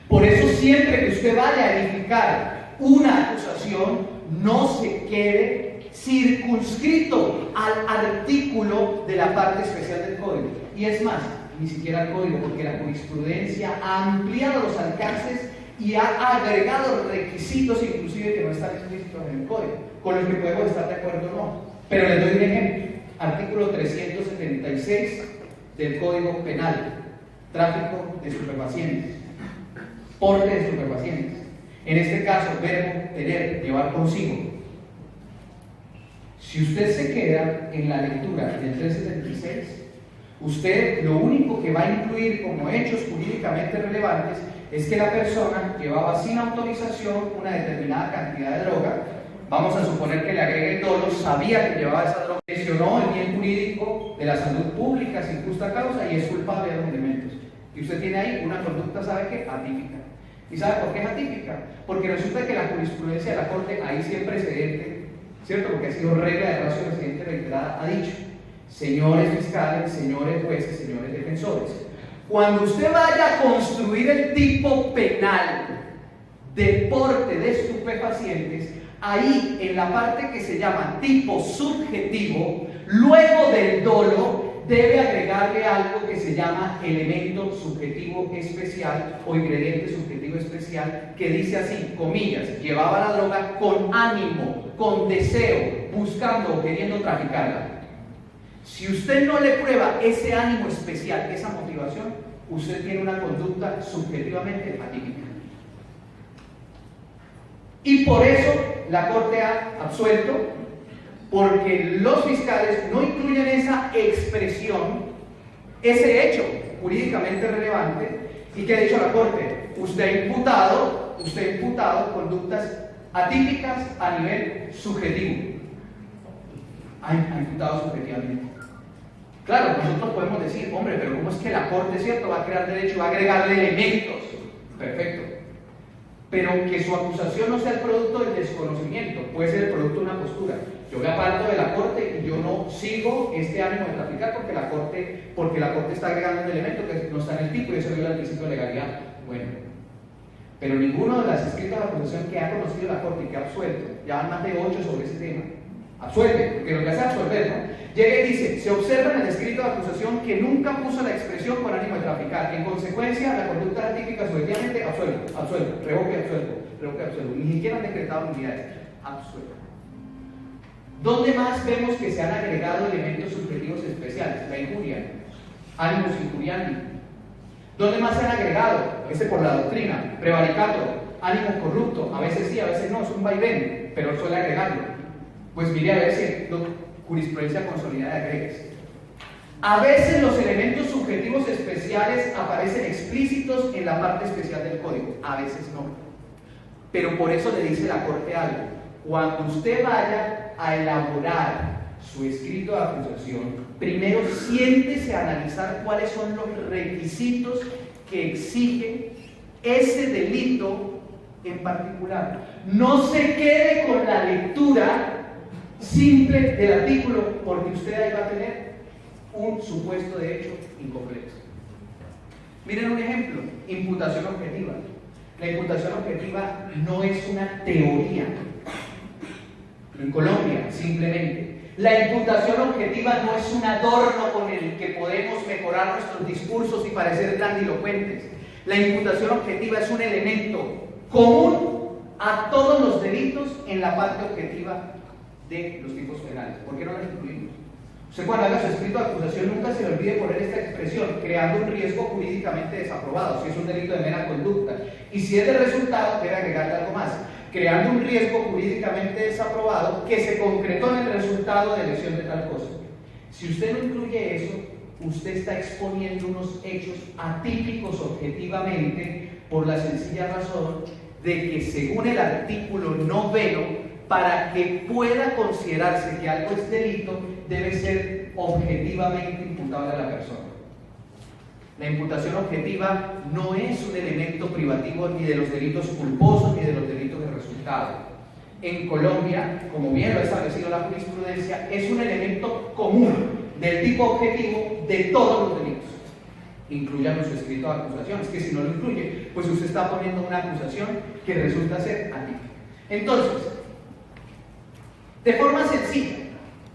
Por eso, siempre que usted vaya a edificar una acusación, no se quede circunscrito al artículo de la parte especial del Código. Y es más, ni siquiera al Código, porque la jurisprudencia ha ampliado los alcances y ha agregado requisitos inclusive que no están explícitos en el Código, con los que podemos estar de acuerdo o no. Pero les doy un ejemplo. Artículo 376 del Código Penal: tráfico de estupefacientes, porte de estupefacientes. En este caso, verbo tener, llevar consigo. Si usted se queda en la lectura del 376, usted lo único que va a incluir como hechos jurídicamente relevantes es que la persona llevaba sin autorización una determinada cantidad de droga. Vamos a suponer que le agregue el dolo, sabía que llevaba esa droga, lesionó el bien jurídico de la salud pública sin justa causa y es culpable de los elementos. Y usted tiene ahí una conducta, ¿sabe qué? Atípica. ¿Y sabe por qué es atípica? Porque resulta que la jurisprudencia de la Corte, ahí sí el precedente, ¿cierto? Porque ha sido regla de ratio residente reiterada, ha dicho: señores fiscales, señores jueces, señores defensores, cuando usted vaya a construir el tipo penal de porte de estupefacientes, ahí en la parte que se llama tipo subjetivo, luego del dolo, debe agregarle algo que se llama elemento subjetivo especial o ingrediente subjetivo especial, que dice así, comillas: llevaba la droga con ánimo, con deseo, buscando o queriendo traficarla. Si usted no le prueba ese ánimo especial, esa motivación, usted tiene una conducta subjetivamente atípica. Y por eso la Corte ha absuelto, porque los fiscales no incluyen esa expresión, ese hecho jurídicamente relevante. ¿Y qué ha dicho la Corte? Usted ha imputado conductas atípicas a nivel subjetivo. Ha imputado subjetivamente. Claro, nosotros podemos decir, hombre, pero ¿cómo es que la Corte, cierto, va a crear derecho, va a agregarle elementos? Perfecto. Pero que su acusación no sea el producto del desconocimiento, puede ser el producto de una postura. Yo me aparto de la Corte y yo no sigo este ánimo de traficar porque la Corte está agregando un elemento que no está en el tipo y eso viola el principio de legalidad. Bueno, pero ninguno de las escritas de acusación que ha conocido la Corte y que ha absuelto, ya van más de 8 sobre ese tema, absuelve, porque lo que hace es absolver, ¿no? Llega y dice: se observa en el escrito de acusación que nunca puso la expresión con ánimo de traficar. En consecuencia, la conducta atípica subjetivamente absuelve, revoque, absuelve. Ni siquiera han decretado unidades, absuelve. ¿Dónde más vemos que se han agregado elementos subjetivos especiales? La injuria, ánimos injuriandi. ¿Dónde más se han agregado? Por la doctrina, prevaricato, ánimo corrupto. A veces sí, a veces no, es un vaivén, pero suele agregarlo. Pues mire a ver si jurisprudencia consolidada de agregues. A veces los elementos subjetivos especiales aparecen explícitos en la parte especial del Código, a veces no. Pero por eso le dice la Corte algo: cuando usted vaya a elaborar su escrito de acusación, primero siéntese a analizar cuáles son los requisitos que exige ese delito en particular. No se quede con la lectura simple del artículo, porque usted ahí va a tener un supuesto de hecho incompleto. Miren un ejemplo: imputación objetiva. La imputación objetiva no es una teoría en Colombia, simplemente. La imputación objetiva no es un adorno con el que podemos mejorar nuestros discursos y parecer grandilocuentes. La imputación objetiva es un elemento común a todos los delitos en la parte objetiva de los tipos penales. ¿Por qué no lo incluimos? Usted cuando haga su escrito de acusación nunca se le olvide poner esta expresión, creando un riesgo jurídicamente desaprobado, si es un delito de mera conducta. Y si es de resultado, debe agregarle algo más, creando un riesgo jurídicamente desaprobado que se concretó en el resultado de elección de tal cosa. Si usted no incluye eso, usted está exponiendo unos hechos atípicos objetivamente por la sencilla razón de que según el artículo noveno, para que pueda considerarse que algo es delito, debe ser objetivamente imputable a la persona. La imputación objetiva no es un elemento privativo ni de los delitos culposos ni de los delitos de resultado. En Colombia, como bien lo ha establecido la jurisprudencia, es un elemento común del tipo objetivo de todos los delitos. Incluyan su escrito de acusación. Es que si no lo incluye, pues usted está poniendo una acusación que resulta ser atípica. Entonces, de forma sencilla,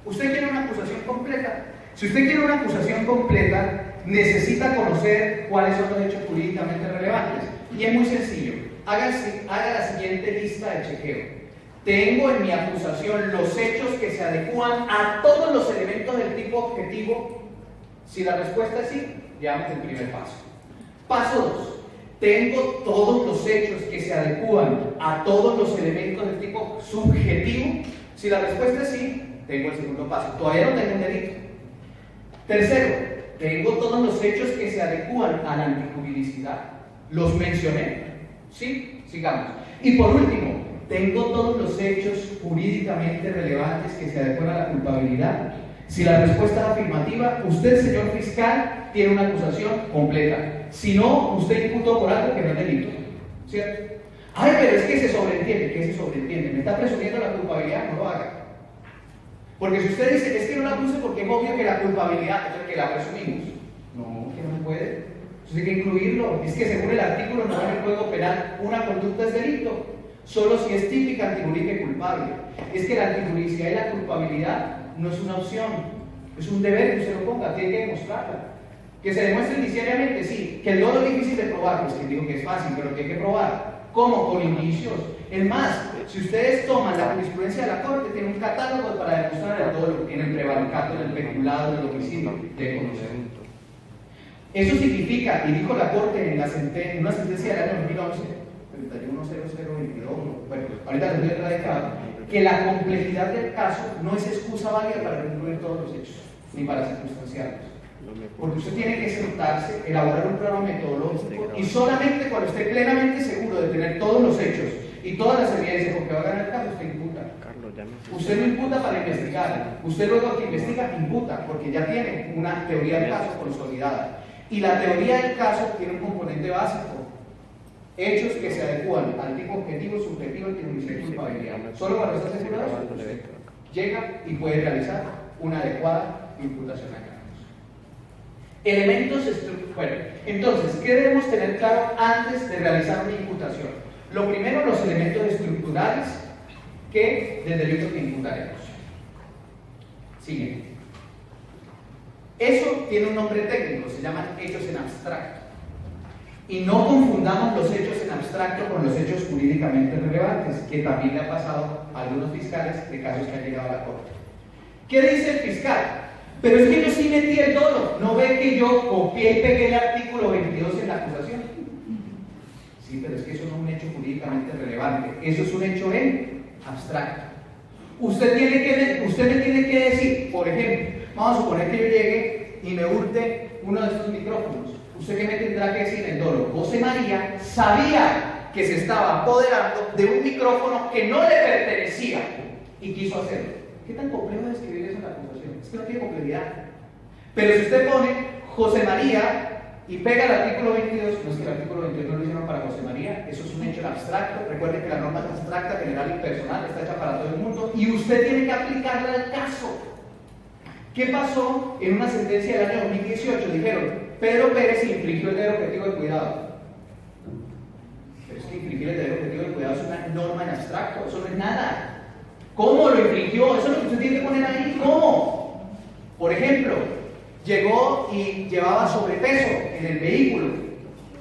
usted quiere una acusación completa. Si usted quiere una acusación completa, necesita conocer cuáles son los hechos jurídicamente relevantes. Y es muy sencillo. Haga la siguiente lista de chequeo. Tengo en mi acusación los hechos que se adecúan a todos los elementos del tipo objetivo. Si la respuesta es sí, llevamos el primer paso. Paso 2. Tengo todos los hechos que se adecúan a todos los elementos del tipo subjetivo. Si la respuesta es sí, tengo el segundo paso. Todavía no tengo un delito. Tercero, tengo todos los hechos que se adecúan a la antijubilicidad. ¿Los mencioné? Sí, sigamos. Y por último, tengo todos los hechos jurídicamente relevantes que se adecúan a la culpabilidad. Si la respuesta es afirmativa, usted, señor fiscal, tiene una acusación completa. Si no, usted imputó por algo que no es delito. ¿Cierto? Ay, pero es que se sobreentiende. ¿Qué se sobreentiende? ¿Me está presumiendo la culpabilidad? No lo haga. Porque si usted dice, es que no la puse porque es obvio que la culpabilidad, es que la presumimos. No, que no se puede. Entonces hay que incluirlo. Es que según el artículo 9 del Código Penal, una conducta es delito. Solo si es típica, antijurídica y culpable. Es que la antijuridicidad y la culpabilidad no es una opción, es un deber que usted lo ponga, tiene que demostrarla. Que se demuestre indiciariamente, sí. Que el dolo es difícil de probar, pues que digo que es fácil, pero que hay que probar. ¿Cómo? Con indicios. Es más, si ustedes toman la jurisprudencia de la Corte, tiene un catálogo para demostrar el dolo, en el prevaricato, en el peculado, en el homicidio, de conocimiento. Eso significa, y dijo la Corte en una sentencia del año 2011, 31.0022, bueno, ahorita les voy a radicar, que la complejidad del caso no es excusa válida para no incluir todos los hechos, ni para circunstanciarlos. Porque usted tiene que sentarse, elaborar un programa metodológico y solamente cuando esté plenamente seguro de tener todos los hechos y todas las evidencias con que va a ganar el caso, usted imputa. Usted no imputa para investigar, usted luego que investiga imputa porque ya tiene una teoría del caso consolidada. Y la teoría del caso tiene un componente básico: hechos que se adecúan al tipo objetivo, subjetivo, antijudicial y culpabilidad. Solo cuando está seguro de eso, usted llega y puede realizar una adecuada imputación acá. Elementos estructurales. Bueno, entonces, ¿qué debemos tener claro antes de realizar una imputación? Lo primero, los elementos estructurales del delito que imputaremos. Siguiente. Eso tiene un nombre técnico, se llaman hechos en abstracto. Y no confundamos los hechos en abstracto con los hechos jurídicamente relevantes, que también le ha pasado a algunos fiscales de casos que han llegado a la Corte. ¿Qué dice el fiscal? Pero es que yo sí metí el dolo. ¿No ve que yo copié y pegué el artículo 22 en la acusación? Sí, pero es que eso no es un hecho jurídicamente relevante. Eso es un hecho en abstracto. Usted me tiene que decir, por ejemplo, vamos a suponer que yo llegue y me hurte uno de estos micrófonos. ¿Usted qué me tendrá que decir en el dolo? José María sabía que se estaba apoderando de un micrófono que no le pertenecía y quiso hacerlo. ¿Qué tan complejo es escribir eso en la acusación? Es que no tiene complejidad. Pero si usted pone José María y pega el artículo 22, no es que el artículo 22 no lo hicieron para José María, eso es un hecho en abstracto. Recuerden que la norma es abstracta, general y personal, está hecha para todo el mundo y usted tiene que aplicarla al caso. ¿Qué pasó en una sentencia del año 2018? Dijeron, Pedro Pérez infringió el deber objetivo de cuidado. Pero es que infringir el deber objetivo de cuidado es una norma en abstracto, eso no es nada. ¿Cómo lo infringió? Eso es lo que usted tiene que poner ahí. ¿Cómo? Por ejemplo, llegó y llevaba sobrepeso en el vehículo,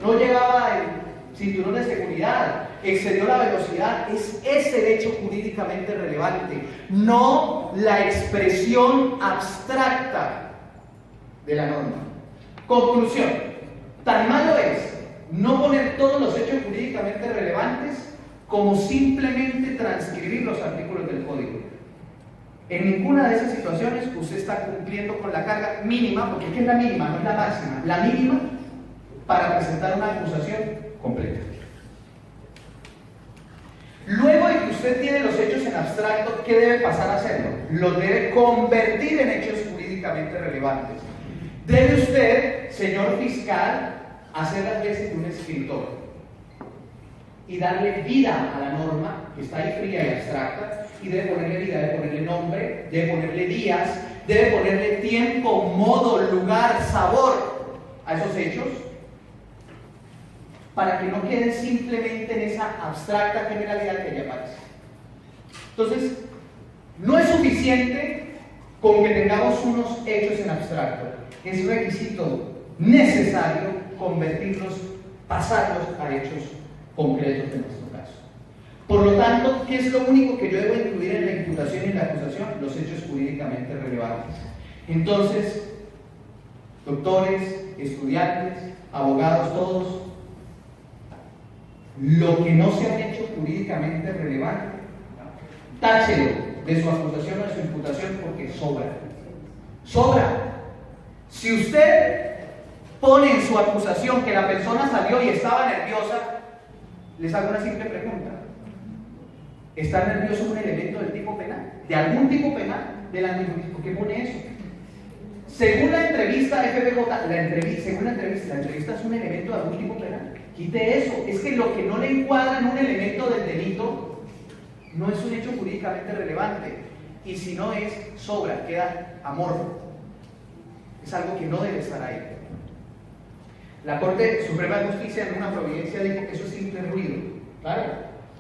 no llevaba el cinturón de seguridad, excedió la velocidad. Es el hecho jurídicamente relevante, no la expresión abstracta de la norma. Conclusión: tan malo es no poner todos los hechos jurídicamente relevantes como simplemente transcribir los artículos del código. En ninguna de esas situaciones usted está cumpliendo con la carga mínima, porque es que es la mínima, no es la máxima, la mínima para presentar una acusación completa. Luego de que usted tiene los hechos en abstracto, ¿qué debe pasar a hacerlo? Los debe convertir en hechos jurídicamente relevantes. Debe usted, señor fiscal, hacer las veces de un escritor y darle vida a la norma, que está ahí fría y abstracta, y debe ponerle vida, debe ponerle nombre, debe ponerle días, debe ponerle tiempo, modo, lugar, sabor a esos hechos, para que no queden simplemente en esa abstracta generalidad que allí aparece. Entonces, no es suficiente con que tengamos unos hechos en abstracto, es requisito necesario convertirlos, pasarlos a hechos concretos de nuestro caso. Por lo tanto, ¿qué es lo único que yo debo incluir en la imputación y en la acusación? Los hechos jurídicamente relevantes. Entonces, doctores, estudiantes, abogados, todos, lo que no se ha hecho jurídicamente relevante, táchelo de su acusación o de su imputación, porque sobra. Sobra. Si usted pone en su acusación que la persona salió y estaba nerviosa, les hago una simple pregunta: ¿está nervioso un elemento del tipo penal? ¿De algún tipo penal? ¿Del antijurídico? ¿Por qué pone eso? Según la entrevista FPJ, la entrevista es un elemento de algún tipo penal. Quite eso. Es que lo que no le encuadra en un elemento del delito no es un hecho jurídicamente relevante. Y si no es, sobra, queda amorfo. Es algo que no debe estar ahí. La Corte Suprema de Justicia en una providencia dijo que eso es simple ruido. Claro,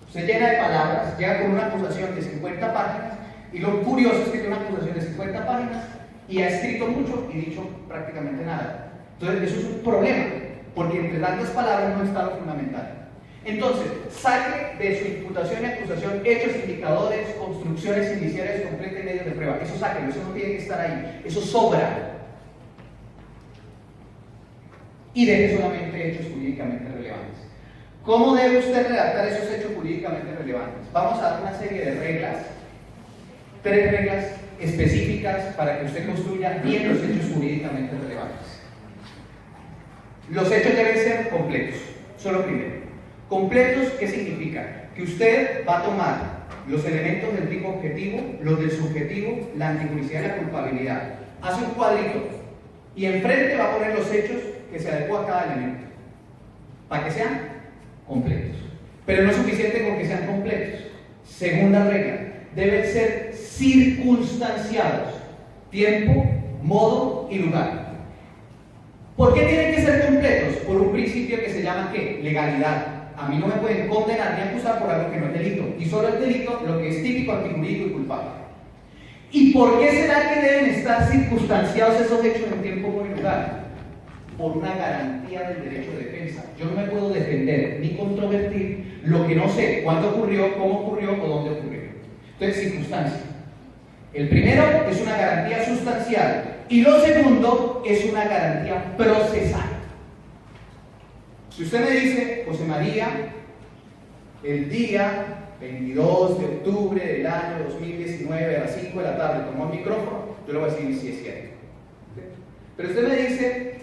usted llena de palabras, llega con una acusación de 50 páginas, y lo curioso es que tiene una acusación de 50 páginas y ha escrito mucho y dicho prácticamente nada. Entonces eso es un problema, porque entre tantas palabras no está lo fundamental. Entonces, saque de su imputación y acusación hechos, indicadores, construcciones indiciarias completas y medios de prueba. Eso sáquelo, eso no tiene que estar ahí, eso sobra. Y deje solamente hechos jurídicamente relevantes. ¿Cómo debe usted redactar esos hechos jurídicamente relevantes? Vamos a dar una serie de reglas, 3 reglas específicas para que usted construya bien los hechos jurídicamente relevantes. Los hechos deben ser completos, solo primero. Completos, ¿qué significa? Que usted va a tomar los elementos del tipo objetivo, los del subjetivo, la antijuricidad y la culpabilidad. Hace un cuadrito y enfrente va a poner los hechos que se adecua a cada elemento, para que sean completos. Pero no es suficiente con que sean completos. Segunda regla, deben ser circunstanciados: tiempo, modo y lugar. ¿Por qué tienen que ser completos? Por un principio que se llama ¿qué? Legalidad. A mí no me pueden condenar ni acusar por algo que no es delito, y solo es delito lo que es típico, antijurídico y culpable. ¿Y por qué será que deben estar circunstanciados esos hechos en tiempo, modo y lugar? Por una garantía del derecho de defensa. Yo no me puedo defender ni controvertir lo que no sé cuándo ocurrió, cómo ocurrió o dónde ocurrió. Entonces, circunstancia. El primero es una garantía sustancial y lo segundo es una garantía procesal. Si usted me dice, José María, el día 22 de octubre del año 2019 a las 5 de la tarde tomó el micrófono, yo le voy a decir si es cierto. Pero usted me dice,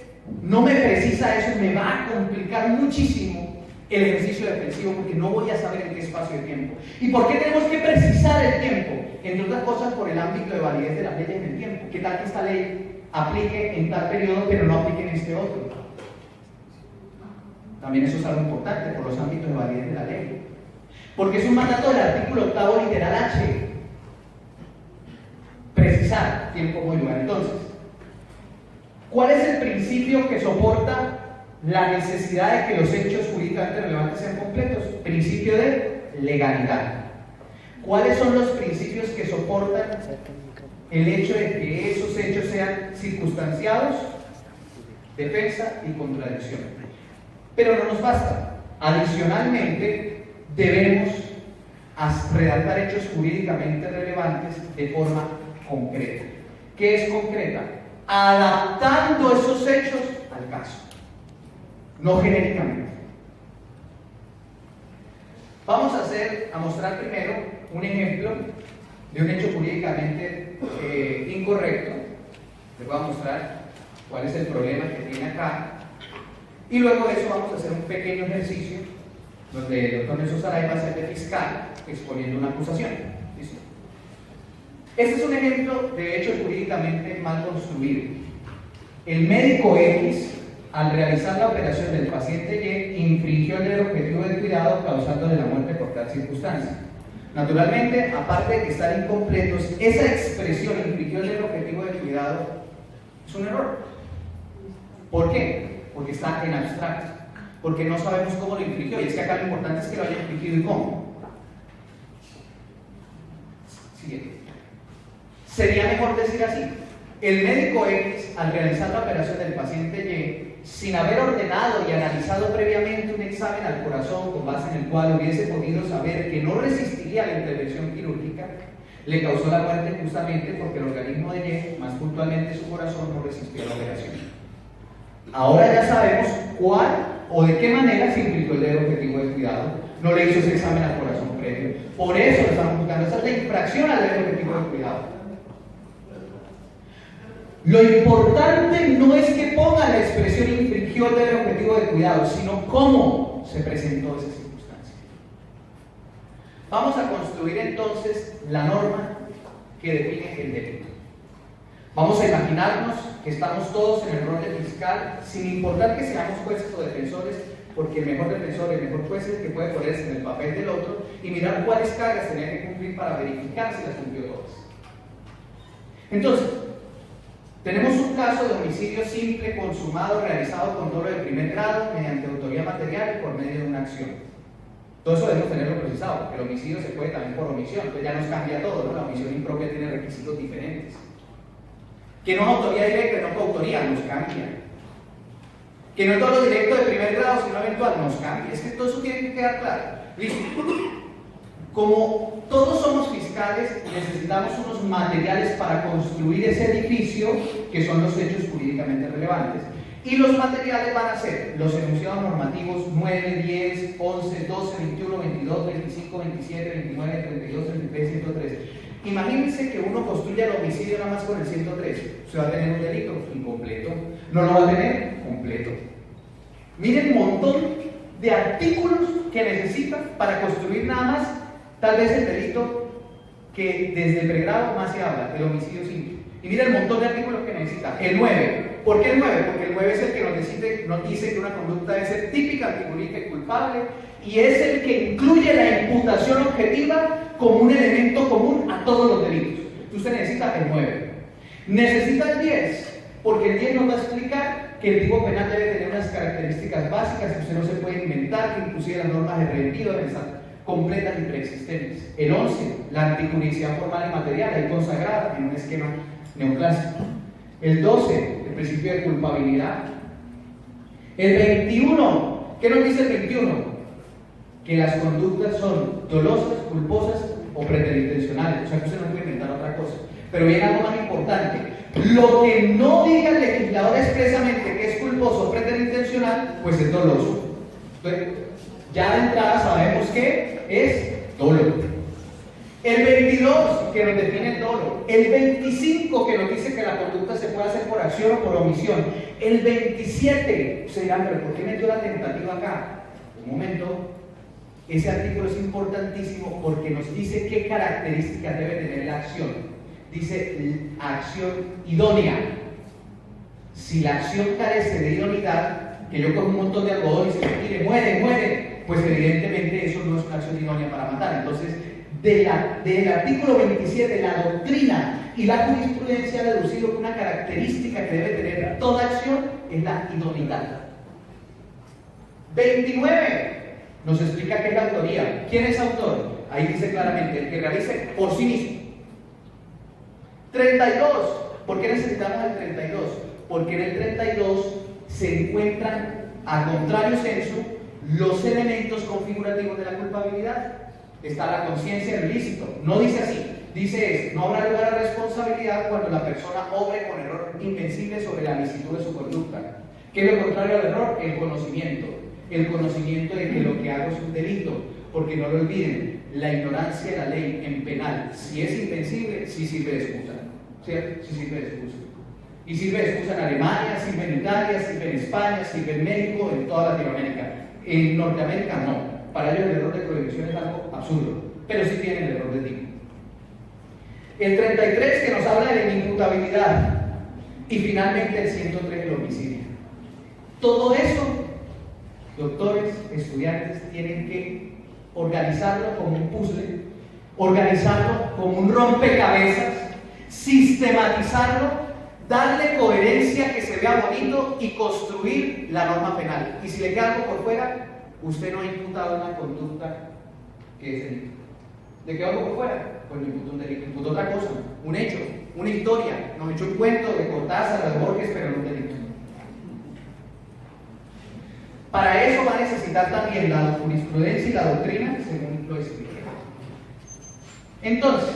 no me precisa eso, me va a complicar muchísimo el ejercicio defensivo porque no voy a saber en qué espacio de tiempo. ¿Y por qué tenemos que precisar el tiempo? Entre otras cosas por el ámbito de validez de las leyes en el tiempo. ¿Qué tal que esta ley aplique en tal periodo pero no aplique en este otro? También eso es algo importante por los ámbitos de validez de la ley. Porque es un mandato del artículo 8º literal H. Precisar tiempo, modo y lugar. Entonces, ¿cuál es el principio que soporta la necesidad de que los hechos jurídicamente relevantes sean completos? Principio de legalidad. ¿Cuáles son los principios que soportan el hecho de que esos hechos sean circunstanciados, defensa y contradicción? Pero no nos basta. Adicionalmente, debemos redactar hechos jurídicamente relevantes de forma concreta. ¿Qué es concreta? Adaptando esos hechos al caso, no genéricamente. Vamos a mostrar primero un ejemplo de un hecho jurídicamente incorrecto. Les voy a mostrar cuál es el problema que tiene acá. Y luego de eso vamos a hacer un pequeño ejercicio donde el doctor Nelson Saray va a ser de fiscal exponiendo una acusación. ¿Listo? Este es un ejemplo de hecho jurídicamente mal construido. El médico X, al realizar la operación del paciente Y, infringió el deber objetivo de cuidado causándole la muerte por tal circunstancia. Naturalmente, aparte de que están incompletos, esa expresión infringió el deber objetivo de cuidado es un error. ¿Por qué? Porque está en abstracto, porque no sabemos cómo lo infringió, y es que acá lo importante es que lo haya infringido y cómo. Siguiente. Sería mejor decir así: el médico X, al realizar la operación del paciente Y, sin haber ordenado y analizado previamente un examen al corazón con base en el cual hubiese podido saber que no resistiría la intervención quirúrgica, le causó la muerte justamente porque el organismo de Y, más puntualmente su corazón, no resistió la operación. Ahora ya sabemos cuál o de qué manera se infringió el deber objetivo de cuidado. No le hizo ese examen al corazón previo. Por eso lo estamos buscando. Esa es la infracción al deber objetivo de cuidado. Lo importante no es que ponga la expresión infringió el deber objetivo de cuidado, sino cómo se presentó esa circunstancia. Vamos a construir entonces la norma que define el delito. Vamos a imaginarnos que estamos todos en el rol de fiscal, sin importar que seamos jueces o defensores, porque el mejor defensor, el mejor juez es el que puede ponerse en el papel del otro y mirar cuáles cargas tenía que cumplir para verificar si las cumplió todas. Entonces, tenemos un caso de homicidio simple consumado realizado con dolo de primer grado mediante autoría material y por medio de una acción. Todo eso debemos tenerlo precisado, porque el homicidio se puede también por omisión, entonces ya nos cambia todo, ¿no? La omisión impropia tiene requisitos diferentes. Que no es autoría directa y no coautoría, nos cambia. Que no es dolo directo de primer grado, sino eventual, nos cambia. Es que todo eso tiene que quedar claro. ¿Listo? Como todos somos fiscales, necesitamos unos materiales para construir ese edificio, que son los hechos jurídicamente relevantes. Y los materiales van a ser los enunciados normativos 9, 10, 11, 12, 21, 22, 25, 27, 29, 32, 33, 103. Imagínense que uno construye el homicidio nada más con el 103. ¿Se va a tener un delito? Incompleto. ¿No lo va a tener? Completo. Miren el montón de artículos que necesita para construir nada más, tal vez el delito que desde el pregrado más se habla, el homicidio simple. Y miren el montón de artículos que necesita. El 9. ¿Por qué el 9? Porque el 9 es el que nos dice que una conducta debe ser típica, articulista y culpable, y es el que incluye la imputación objetiva como un elemento común a todos los delitos. Usted necesita el 9. Necesita el 10, porque el 10 nos va a explicar que el tipo penal debe tener unas características básicas que usted no se puede inventar, que inclusive las normas de preventivo deben estar completas y preexistentes. El 11, la articulicidad formal y material, ahí consagrada en un esquema neoclásico. El 12, el principio de culpabilidad. El 21, ¿qué nos dice el 21? Que las conductas son dolosas, culposas o preterintencionales. O sea que usted no puede inventar otra cosa. Pero viene algo más importante. Lo que no diga el legislador expresamente que es culposo o preterintencional, pues es doloso. Entonces, ya de entrada sabemos que es dolo. El 22, que nos define el dolo. El 25, que nos dice que la conducta se puede hacer por acción o por omisión. El 27, ustedes dirán, pero ¿por qué metió la tentativa acá? Un momento. Ese artículo es importantísimo porque nos dice qué características debe tener la acción. Dice acción idónea. Si la acción carece de idoneidad, que yo cojo un montón de algodón y se me tire, muere, pues evidentemente eso no es una acción idónea para matar. Entonces, del artículo 27, la doctrina y la jurisprudencia ha deducido que una característica que debe tener toda acción es la idoneidad. 29. Nos explica qué es la autoría. ¿Quién es autor? Ahí dice claramente, el que realice por sí mismo. 32. ¿Por qué necesitamos el 32? Porque en el 32 se encuentran, a contrario censo, los elementos configurativos de la culpabilidad. Está la conciencia del ilícito. No dice así. Dice no habrá lugar a responsabilidad cuando la persona obre con error invencible sobre la licitud de su conducta. ¿Qué es lo contrario al error? El conocimiento. El conocimiento de que lo que hago es un delito. Porque no lo olviden, la ignorancia de la ley en penal, si es invencible, sí sirve de excusa. ¿Cierto? Sí sirve de excusa. Y sirve de excusa en Alemania, sirve en Italia, sirve en España, sirve en México, en toda Latinoamérica. En Norteamérica no. Para ellos el error de prohibición es algo absurdo, pero sí tienen el error de tipo. El 33 que nos habla de la inimputabilidad y finalmente el 103 el homicidio. Todo eso, doctores, estudiantes, tienen que organizarlo como un puzzle, organizarlo como un rompecabezas, sistematizarlo, darle coherencia, que se vea bonito y construir la norma penal. Y si le queda algo por fuera, usted no ha imputado una conducta que es delito. ¿De qué algo por fuera? Pues no imputó un delito, imputó otra cosa, un hecho, una historia. Nos echó un cuento de Cortázar, de Borges, pero no un delito. Para eso va a necesitar también la jurisprudencia y la doctrina, según lo expliqué. Entonces,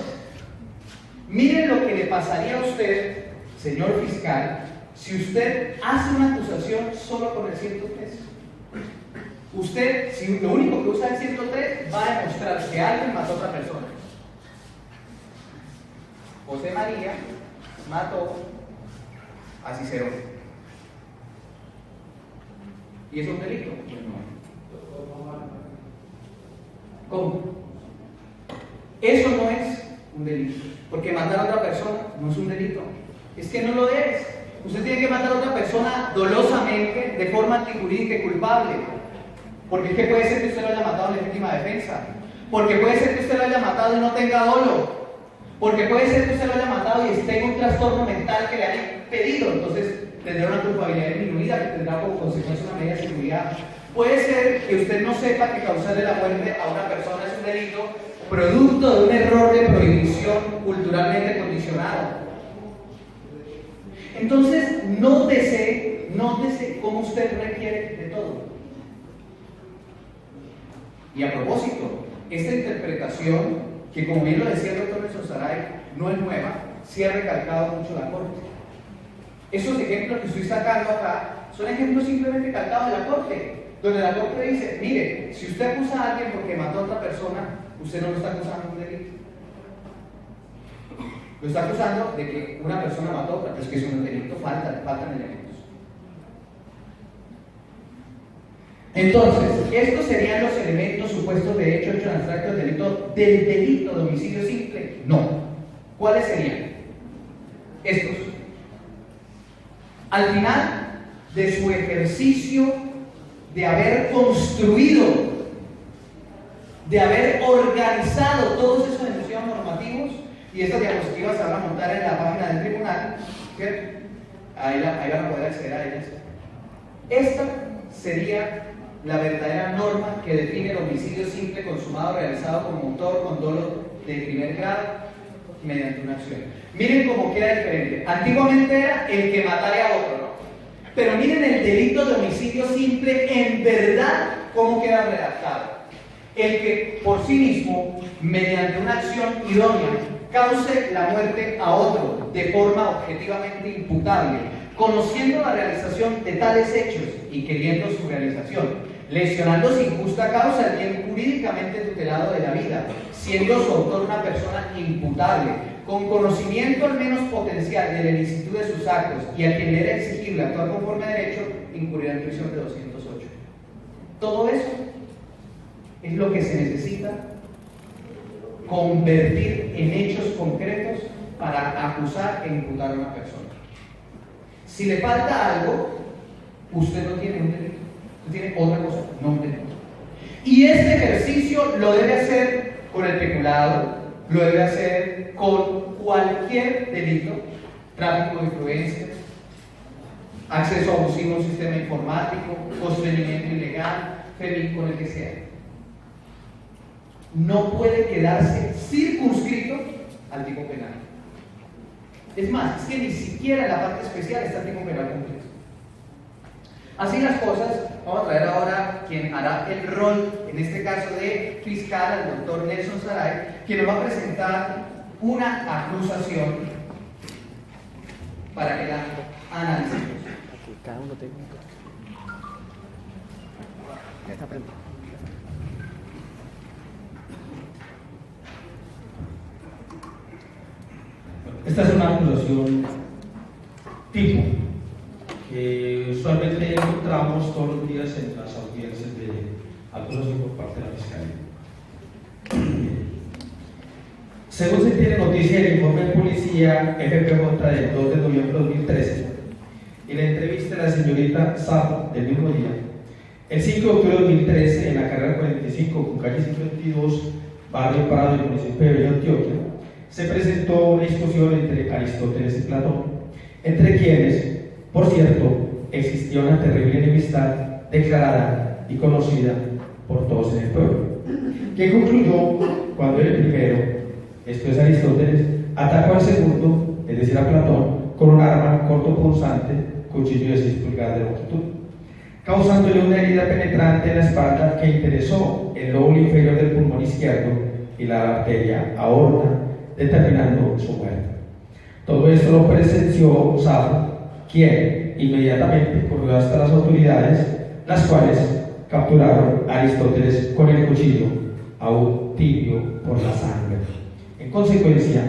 miren lo que le pasaría a usted, señor fiscal, si usted hace una acusación solo con el 103. Usted, si lo único que usa el 103, va a demostrar que alguien mató a otra persona. José María mató a Cicerón. ¿Y es un delito? Pues no. ¿Cómo? Eso no es un delito. Porque matar a otra persona no es un delito. Es que no lo es. Usted tiene que matar a otra persona dolosamente, de forma antijurídica y culpable. Porque es que puede ser que usted lo haya matado en legítima defensa. Porque puede ser que usted lo haya matado y no tenga dolo. Porque puede ser que usted lo haya matado y esté en un trastorno mental que le haya impedido. Entonces tendrá una culpabilidad disminuida que tendrá como consecuencia una medida de seguridad. Puede ser que usted no sepa que causarle la muerte a una persona es un delito producto de un error de prohibición culturalmente condicionado. Entonces, nótese cómo usted requiere de todo. Y a propósito, esta interpretación, que como bien lo decía el doctor Nelson Saray, no es nueva, sí ha recalcado mucho la Corte. Esos ejemplos que estoy sacando acá son ejemplos simplemente calcados de la Corte, donde la Corte dice, mire, si usted acusa a alguien porque mató a otra persona, usted no lo está acusando de un delito. Lo está acusando de que una persona mató a otra, pero es que eso no es delito, faltan elementos. Entonces, estos serían los elementos supuestos de hecho en abstracto del delito de homicidio simple. No. ¿Cuáles serían? Estos. Al final de su ejercicio de haber construido, de haber organizado todos esos enunciados normativos, y estas diapositivas se van a montar en la página del tribunal, ¿cierto? Ahí van a poder acceder a ellas. Esta sería la verdadera norma que define el homicidio simple consumado realizado como autor con dolo de primer grado mediante una acción. Miren cómo queda diferente. Antiguamente era el que matara a otro, ¿no? Pero miren el delito de homicidio simple en verdad cómo queda redactado. El que por sí mismo, mediante una acción idónea, cause la muerte a otro de forma objetivamente imputable, conociendo la realización de tales hechos y queriendo su realización, lesionando sin justa causa el bien jurídicamente tutelado de la vida, siendo su autor una persona imputable, con conocimiento al menos potencial de la ilicitud de sus actos y a quien le era exigible actuar conforme a derecho, incurrirá en prisión de 208. Todo eso es lo que se necesita convertir en hechos concretos para acusar e imputar a una persona. Si le falta algo, usted no tiene un delito, usted tiene otra cosa, no un delito. Y este ejercicio lo debe hacer con el peculado, lo debe hacer con cualquier delito, tráfico de influencias, acceso abusivo a un sistema informático, constreñimiento ilegal, con el que sea. no puede quedarse circunscrito al tipo penal. Es más, es que ni siquiera en la parte especial está el tipo penal completo. Así las cosas, vamos a traer ahora quien hará el rol, en este caso de fiscal, al doctor Nelson Saray, quien nos va a presentar una acusación para que la analicemos. Cada uno tenga un toque. Ya está prendido. Esta es una acusación tipo que usualmente encontramos todos los días en las audiencias de acusación por parte de la Fiscalía. Según se tiene noticia del informe de policía FPJ del 2 de noviembre de 2013 y la entrevista de la señorita Saba del mismo día, el 5 de octubre de 2013, en la carrera 45 con calle 52, barrio Parado del municipio de Bello, Antioquia, se presentó una discusión entre Aristóteles y Platón, entre quienes, por cierto, existía una terrible enemistad declarada y conocida por todos en el pueblo, que concluyó cuando el primero, esto es Aristóteles, atacó al segundo, es decir a Platón, con un arma cortopunzante, cuchillo de 6 pulgadas de longitud, causándole una herida penetrante en la espalda que interesó el lóbulo inferior del pulmón izquierdo y la arteria aorta, determinando su muerte. Todo esto lo presenció Saba, quien inmediatamente corrió hasta las autoridades, las cuales capturaron a Aristóteles con el cuchillo aún tibio por la sangre. En consecuencia,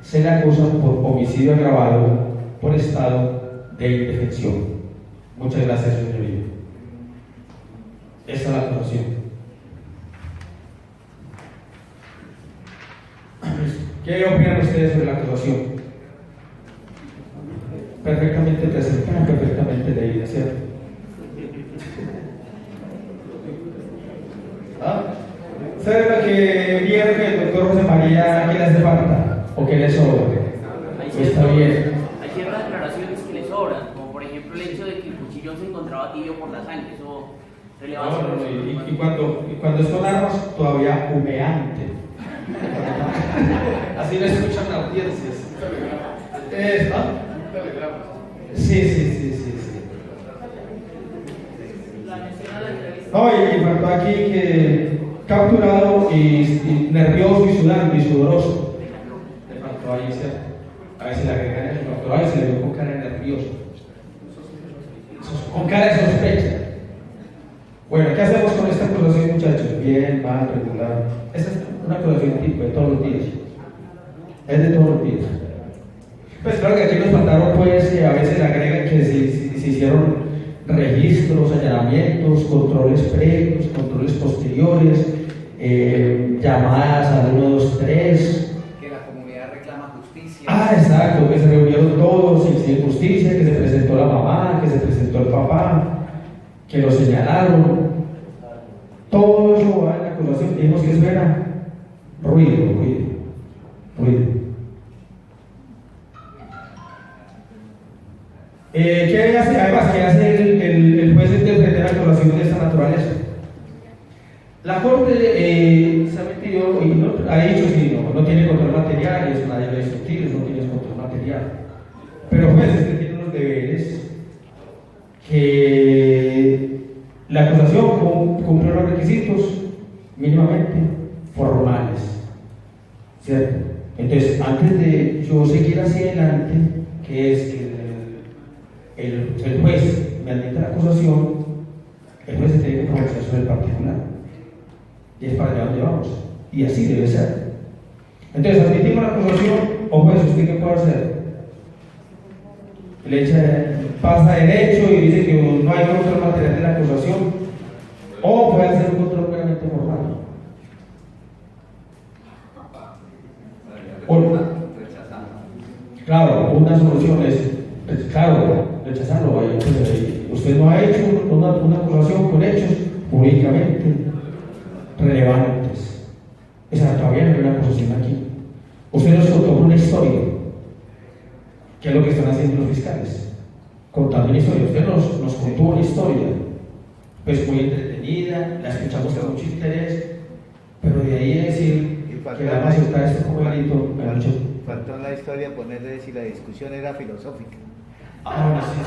se le acusa por homicidio agravado por estado de indefensión. Muchas gracias, señoría. Esta es la acusación. ¿Qué opinan ustedes sobre la acusación? Perfectamente presentada, perfectamente leída, ¿cierto? ¿Ah? ¿Ustedes lo que vieron que el doctor José María qué le hace falta? ¿O qué le sobra? Está bien. Hay ciertas declaraciones que le sobran, como por ejemplo el hecho de que el cuchillo se encontraba tibio por la sangre, eso relevancia. Y cuando es con armas, todavía humeante. Así lo escuchan las audiencias. Sí. No, y faltó aquí que capturado y nervioso y sudando y sudoroso. Le faltó ahí, a veces le agregan eso, capturado y se le vio con cara de nervioso. Con cara de sospecha. Bueno, ¿qué hacemos con esta acusación, muchachos? Bien, mal, regular. Esta es una acusación tipo de todos los días. Es de todos los días. Pues claro que aquí nos faltaron, pues, a veces le agregan que se hicieron registros, allanamientos, controles previos, controles posteriores, llamadas al 123. Que la comunidad reclama justicia. Ah, exacto, que se reunieron todos sin justicia, que se presentó la mamá, que se presentó el papá, que lo señalaron. Todo eso va en la acusación. Dijimos que eso era ruido. ¿Qué hace? Además, ¿qué hace el juez interprete la acusación de esta naturaleza? La Corte se ha metido y ha dicho si no tiene control material, es una ley destructiva, no tiene control material. Pero jueces que tienen unos deberes que la acusación cumple los requisitos mínimamente formales, ¿cierto? Entonces, antes de yo seguir hacia adelante, que es que el juez me admite la acusación, el juez se tiene que pronunciar sobre el particular. Y es para allá donde vamos. Y así debe ser. Entonces, admitimos la acusación, o juez, ¿usted qué puede hacer? Pasa derecho y dice que no hay control material de la acusación, o puede hacer un control plenamente formal. Claro, una solución es, rechazarlo. Usted no ha hecho una acusación con hechos jurídicamente relevantes. Esa todavía no hay una acusación aquí. Usted nos contó una historia, que es lo que están haciendo los fiscales, contando una historia. Usted nos contó una historia, pues muy entretenida, la escuchamos con mucho interés, Pero de ahí a decir que vamos a aceptar esto como delito, me lo han hecho. Faltó en la historia ponerle si la discusión era filosófica. Ahora sí.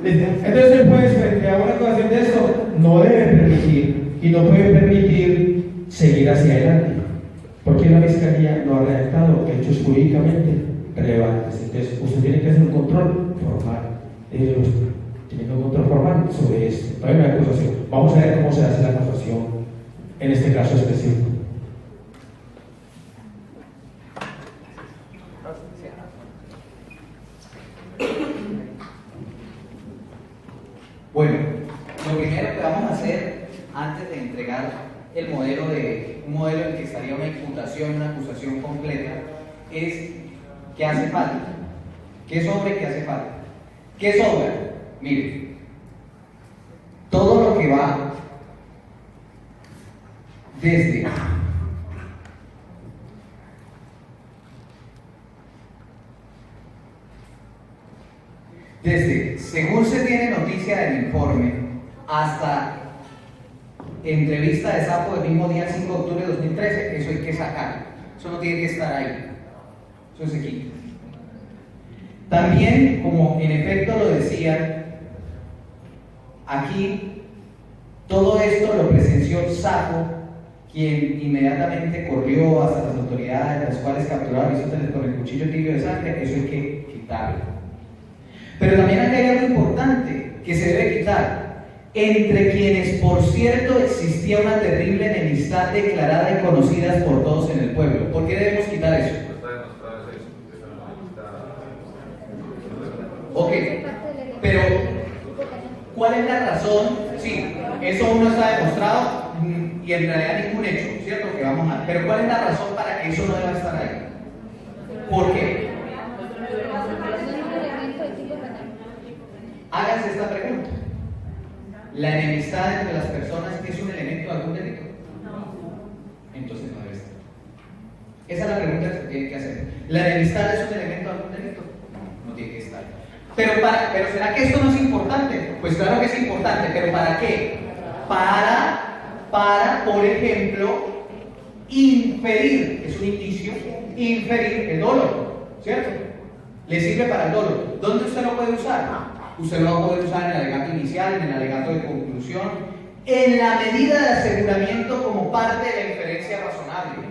Entonces, pues, frente a una acusación de esto, no debe permitir y no puede permitir seguir hacia adelante, porque la Fiscalía no ha redactado hechos jurídicamente relevantes. Entonces, usted tiene que hacer un control formal. Tiene que hacer un control formal sobre esto. No hay una acusación. Vamos a ver cómo se hace la acusación en este caso específico. Bueno, lo primero que vamos a hacer antes de entregar el modelo un modelo en que estaría una imputación, una acusación completa, es ¿qué hace falta? ¿Qué sobra y qué hace falta? ¿Qué sobra? Mire, todo lo que va desde según se tiene noticia del informe hasta entrevista de Sapo del mismo día 5 de octubre de 2013, eso hay que sacar, eso no tiene que estar ahí, eso se quita. También, como en efecto lo decía, aquí todo esto lo presenció Sapo, quien inmediatamente corrió hasta las autoridades, las cuales capturaron a Aristóteles con el cuchillo tibio de sangre, eso hay que quitarlo. Pero también hay algo importante que se debe quitar, entre quienes, por cierto, existía una terrible enemistad declarada y conocida por todos en el pueblo. ¿Por qué debemos quitar eso? Ok, pero ¿cuál es la razón? Sí, eso aún no está demostrado y en realidad ningún hecho, ¿cierto? Que vamos a... Pero ¿cuál es la razón para que eso no deba estar ahí? ¿Por qué? Hágase esta pregunta. ¿La enemistad entre las personas es un elemento de algún delito? Entonces no debe estar. Esa es la pregunta que se tiene que hacer. ¿La enemistad es un elemento de algún delito? No tiene que estar. Pero ¿será que esto no es importante? Pues claro que es importante, pero ¿para qué? Para, por ejemplo, inferir, es un indicio, inferir el dolo, ¿cierto? Le sirve para el dolo. ¿Dónde usted lo puede usar? Usted lo va a poder usar en el alegato inicial, en el alegato de conclusión, en la medida de aseguramiento como parte de la inferencia razonable,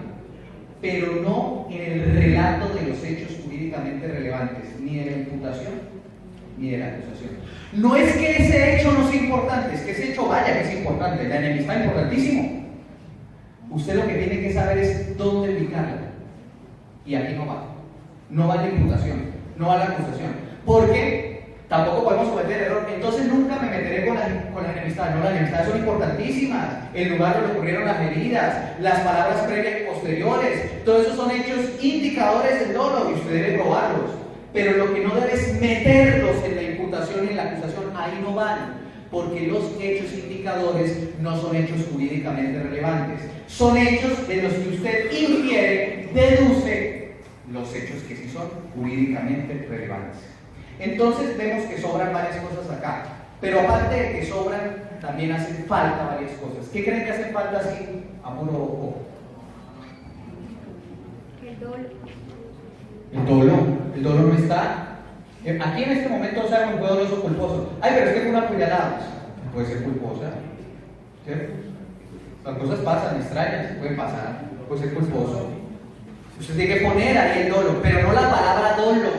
pero no en el relato de los hechos jurídicamente relevantes, ni de la imputación, ni de la acusación. No es que ese hecho no sea importante, es que ese hecho vaya que es importante, la enemistad es importantísimo. Usted lo que tiene que saber es dónde ubicarla. Y aquí no va. No va la imputación, no va la acusación. Porque tampoco podemos cometer error. Entonces nunca me meteré con la enemistad. No, las enemistades son importantísimas. El lugar donde ocurrieron las heridas, las palabras previas y posteriores. Todos esos son hechos indicadores del dolo y usted debe probarlos. Pero lo que no debe es meterlos en la imputación y en la acusación. Ahí no van. Porque los hechos indicadores no son hechos jurídicamente relevantes. Son hechos de los que usted infiere, deduce los hechos que sí son jurídicamente relevantes. Entonces vemos que sobran varias cosas acá, pero aparte de que sobran, también hacen falta varias cosas. ¿Qué creen que hacen falta así a puro ojo? El dolo no está. Aquí en este momento se un juego doloso culposo. Ay, pero es que fue una puñalada. Puede ser culposa, ¿cierto? Las cosas pasan, extrañas, pueden pasar, puede ser culposo. Usted tiene que poner ahí el dolo, pero no la palabra dolo,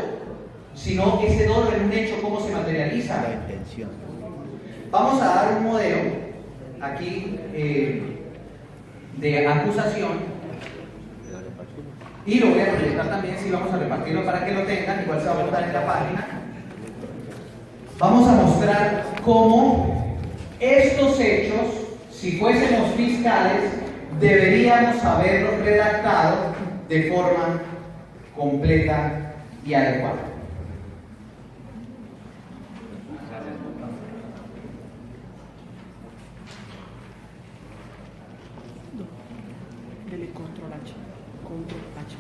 sino ese dolo en un hecho, cómo se materializa. La intención. Vamos a dar un modelo aquí de acusación y lo voy a proyectar también, si vamos a repartirlo para que lo tengan, igual se va a botar en la página. Vamos a mostrar cómo estos hechos, si fuésemos fiscales, deberíamos haberlos redactado de forma completa y adecuada. Dele control H. Control H.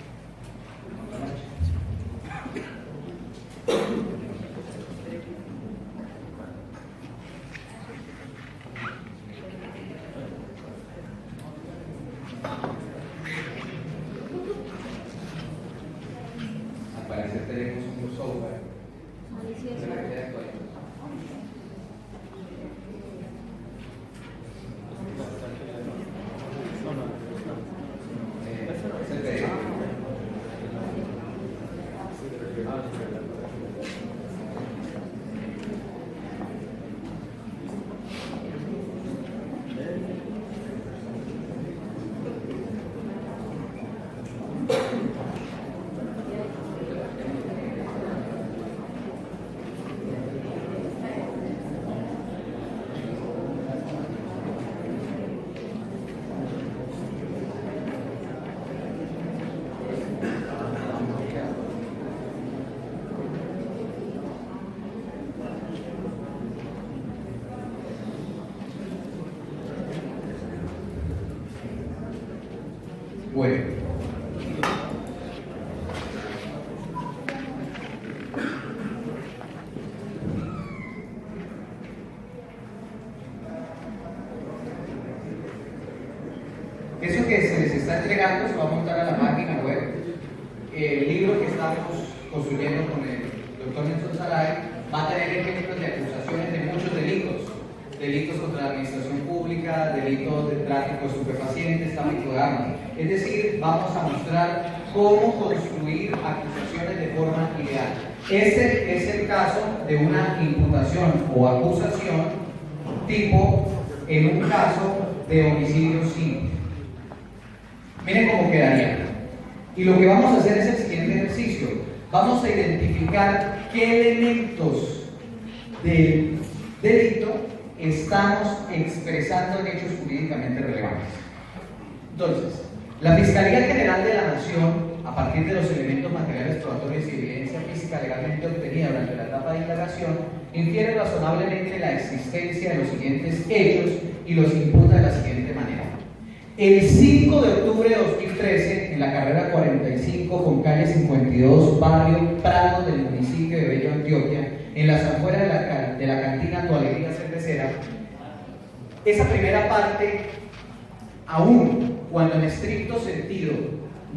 está entregando, se va a montar a la página web. El libro que estamos construyendo con el doctor Nelson Saray va a tener ejemplos de acusaciones de muchos delitos contra la administración pública, delitos de tráfico de estupefacientes, tráfico de armas. Es decir, vamos a mostrar cómo construir acusaciones de forma ideal. Este es el caso de una imputación o acusación tipo en un caso de homicidio simple. Miren cómo quedaría. Y lo que vamos a hacer es el siguiente ejercicio. Vamos a identificar qué elementos del delito estamos expresando en hechos jurídicamente relevantes. Entonces, la Fiscalía General de la Nación, a partir de los elementos materiales probatorios y evidencia física legalmente obtenida durante la etapa de indagación, infiere razonablemente la existencia de los siguientes hechos y los imputa de la siguiente manera. El 5 de octubre de 2013, en la carrera 45 con calle 52, barrio Prado del municipio de Bello, Antioquia, en las afueras de la cantina Tu Alegría Cervecera, esa primera parte, aún cuando en estricto sentido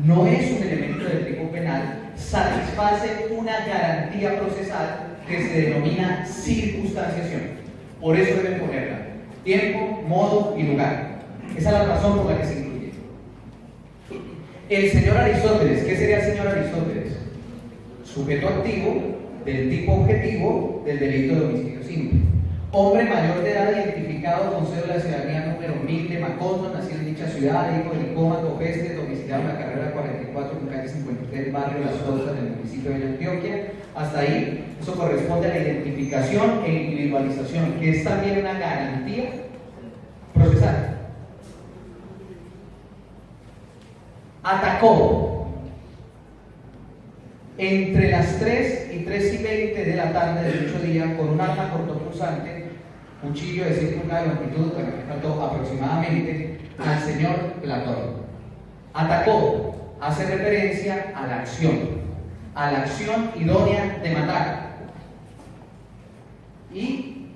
no es un elemento del tipo penal, satisface una garantía procesal que se denomina circunstanciación. Por eso deben ponerla: tiempo, modo y lugar. Esa es la razón por la que se incluye. El señor Aristóteles, ¿qué sería el señor Aristóteles? Sujeto activo del tipo objetivo del delito de homicidio simple. Hombre mayor de edad identificado con cédula de ciudadanía número 1000 de Macondo, nacido en dicha ciudad, hijo de Nicómaco Geste, domiciliado en la carrera 44 con calle 53, barrio Las Rosas del municipio de Antioquia. Hasta ahí, eso corresponde a la identificación e individualización, que es también una garantía procesal. Atacó entre las 3 y 3:20 de la tarde del dicho día con un arma cortopunzante, cuchillo de 5 pulgadas de longitud, bueno, me faltó aproximadamente, al señor Platón. Atacó, hace referencia a la acción idónea de matar. Y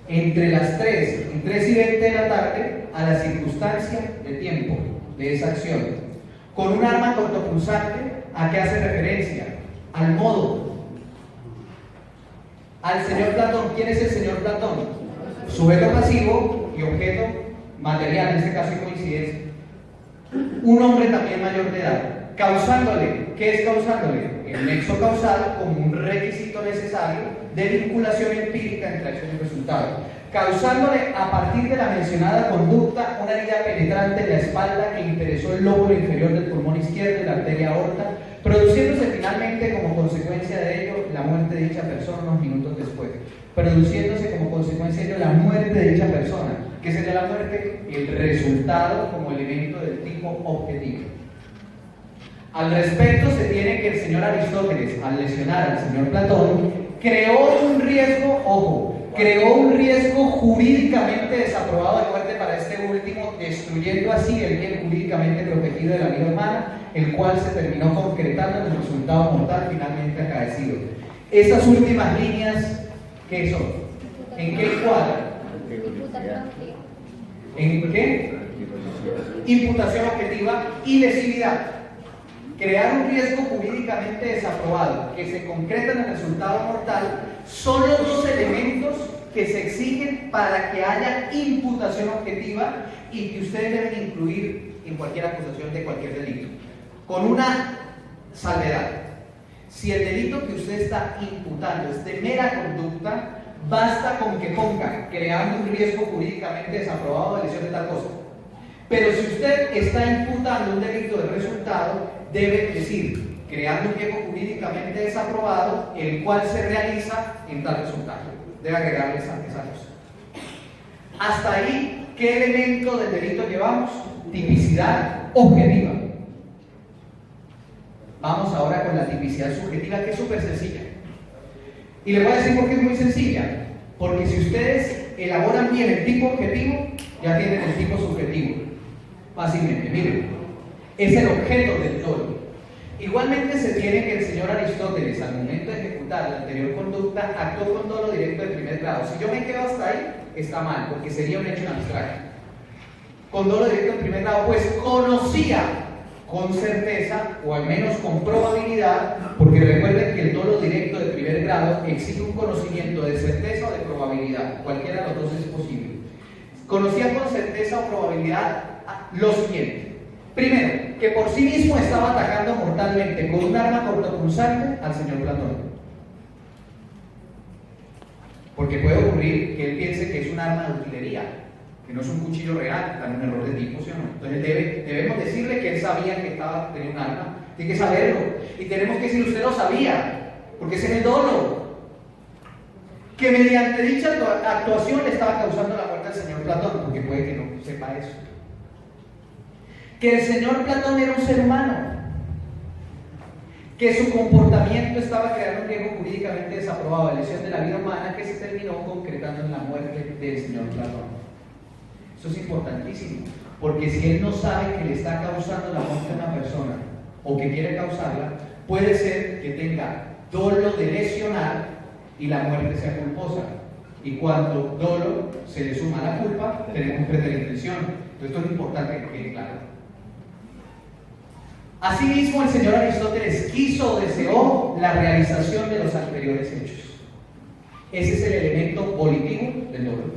entre las 3 y 3:20 de la tarde, a la circunstancia de tiempo de esa acción. Con un arma cortopunzante, ¿a qué hace referencia? Al modo. Al señor Platón. ¿Quién es el señor Platón? Sujeto pasivo y objeto material, en este caso hay coincidencia. Un hombre también mayor de edad. Causándole. ¿Qué es causándole? El nexo causal como un requisito necesario de vinculación empírica entre acción y resultado. Causándole a partir de la mencionada conducta una herida penetrante en la espalda que interesó el lóbulo inferior del pulmón izquierdo y la arteria aorta, produciéndose finalmente como consecuencia de ello la muerte de dicha persona unos minutos después. Produciéndose como consecuencia de ello la muerte de dicha persona. ¿Qué sería la muerte? El resultado como elemento del tipo objetivo. Al respecto se tiene que el señor Aristóteles, al lesionar al señor Platón, creó un riesgo jurídicamente desaprobado de muerte para este último, destruyendo así el bien jurídicamente protegido de la vida humana, el cual se terminó concretando en el resultado mortal finalmente acaecido. Estas últimas líneas, ¿qué son? ¿En qué cuadran? ¿En qué? Imputación objetiva y lesividad. Crear un riesgo jurídicamente desaprobado que se concreta en el resultado mortal son los dos elementos que se exigen para que haya imputación objetiva y que ustedes deben incluir en cualquier acusación de cualquier delito. Con una salvedad: si el delito que usted está imputando es de mera conducta, basta con que ponga creando un riesgo jurídicamente desaprobado de lesión de tal cosa. Pero si usted está imputando un delito de resultado, debe decir creando un riesgo jurídicamente desaprobado, el cual se realiza en tal resultado. Debe agregarle esa cosa. Hasta ahí, ¿qué elemento del delito llevamos? Tipicidad objetiva. Vamos ahora con la tipicidad subjetiva, que es súper sencilla. Y les voy a decir por qué es muy sencilla. Porque si ustedes elaboran bien el tipo objetivo, ya tienen el tipo subjetivo. Fácilmente, miren. Es el objeto del dolo. Igualmente se tiene que el señor Aristóteles, al momento de ejecutar la anterior conducta, actuó con dolo directo de primer grado. Si yo me quedo hasta ahí, está mal, porque sería un hecho en abstracto. con dolo directo en primer grado, pues conocía con certeza, o al menos con probabilidad, porque recuerden que el dolo directo de primer grado exige un conocimiento de certeza o de probabilidad, cualquiera de los dos es posible. Conocía con certeza o probabilidad lo siguiente: primero, que por sí mismo estaba atacando mortalmente con un arma cortopunzante al señor Platón. Porque puede ocurrir que él piense que es un arma de utilería, que no es un cuchillo real, está en un error de tipo, ¿sí o no? Entonces debemos decirle que él sabía que tenía un arma, tiene que saberlo. Y tenemos que decir, usted lo sabía, porque ese es el dolo. Que mediante dicha actuación le estaba causando la muerte al señor Platón, porque puede que no sepa eso. Que el señor Platón era un ser humano, que su comportamiento estaba creando un riesgo jurídicamente desaprobado, lesión de la vida humana, que se terminó concretando en la muerte del señor Platón. Eso es importantísimo, porque si él no sabe que le está causando la muerte a una persona o que quiere causarla, puede ser que tenga dolo de lesionar y la muerte sea culposa. Y cuando dolo se le suma a la culpa, tenemos preterintención. Entonces esto es importante que quede claro. Asimismo, el señor Aristóteles quiso o deseó la realización de los anteriores hechos. Ese es el elemento volitivo del dolo.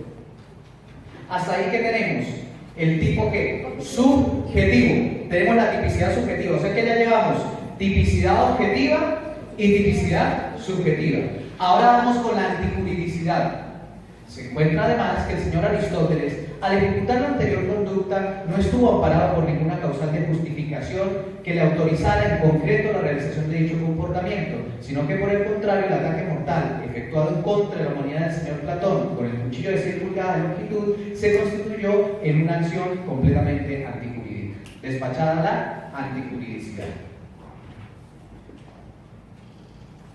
Hasta ahí que tenemos el tipo que subjetivo. Tenemos la tipicidad subjetiva. O sea que ya llevamos tipicidad objetiva y tipicidad subjetiva. Ahora vamos con la antijuridicidad. Se encuentra además que el señor Aristóteles, al ejecutar la anterior conducta, no estuvo amparado por ninguna causal de justificación que le autorizara en concreto la realización de dicho comportamiento, sino que por el contrario, el ataque mortal efectuado en contra de la humanidad del señor Platón con el cuchillo de 6 pulgadas de longitud se constituyó en una acción completamente antijurídica, despachada la antijuridicidad.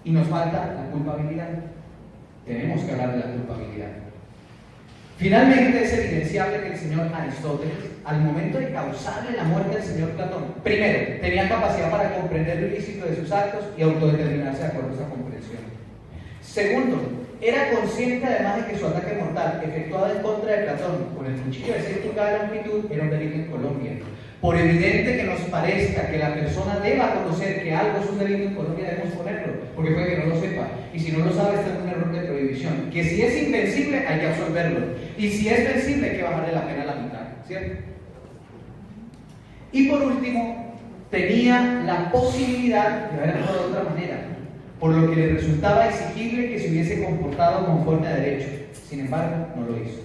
Y nos falta la culpabilidad. Tenemos que hablar de la culpabilidad. Finalmente, es evidenciable que el señor Aristóteles, al momento de causarle la muerte al señor Platón, primero, tenía capacidad para comprender lo ilícito de sus actos y autodeterminarse de acuerdo a esa comprensión. Segundo, era consciente además de que su ataque mortal, efectuado en contra de Platón con el cuchillo de 6 pulgadas de longitud, era un delito en Colombia. Por evidente que nos parezca que la persona deba conocer que algo es un delito en Colombia, debemos ponerlo, porque puede que no lo sepa. Y si no lo sabe, está en un error de prohibición. Que si es invencible, hay que absolverlo. Y si es vencible, hay que bajarle la pena a la mitad, ¿cierto? Y por último, tenía la posibilidad de haber actuado de otra manera, por lo que le resultaba exigible que se hubiese comportado conforme a derecho. Sin embargo, no lo hizo.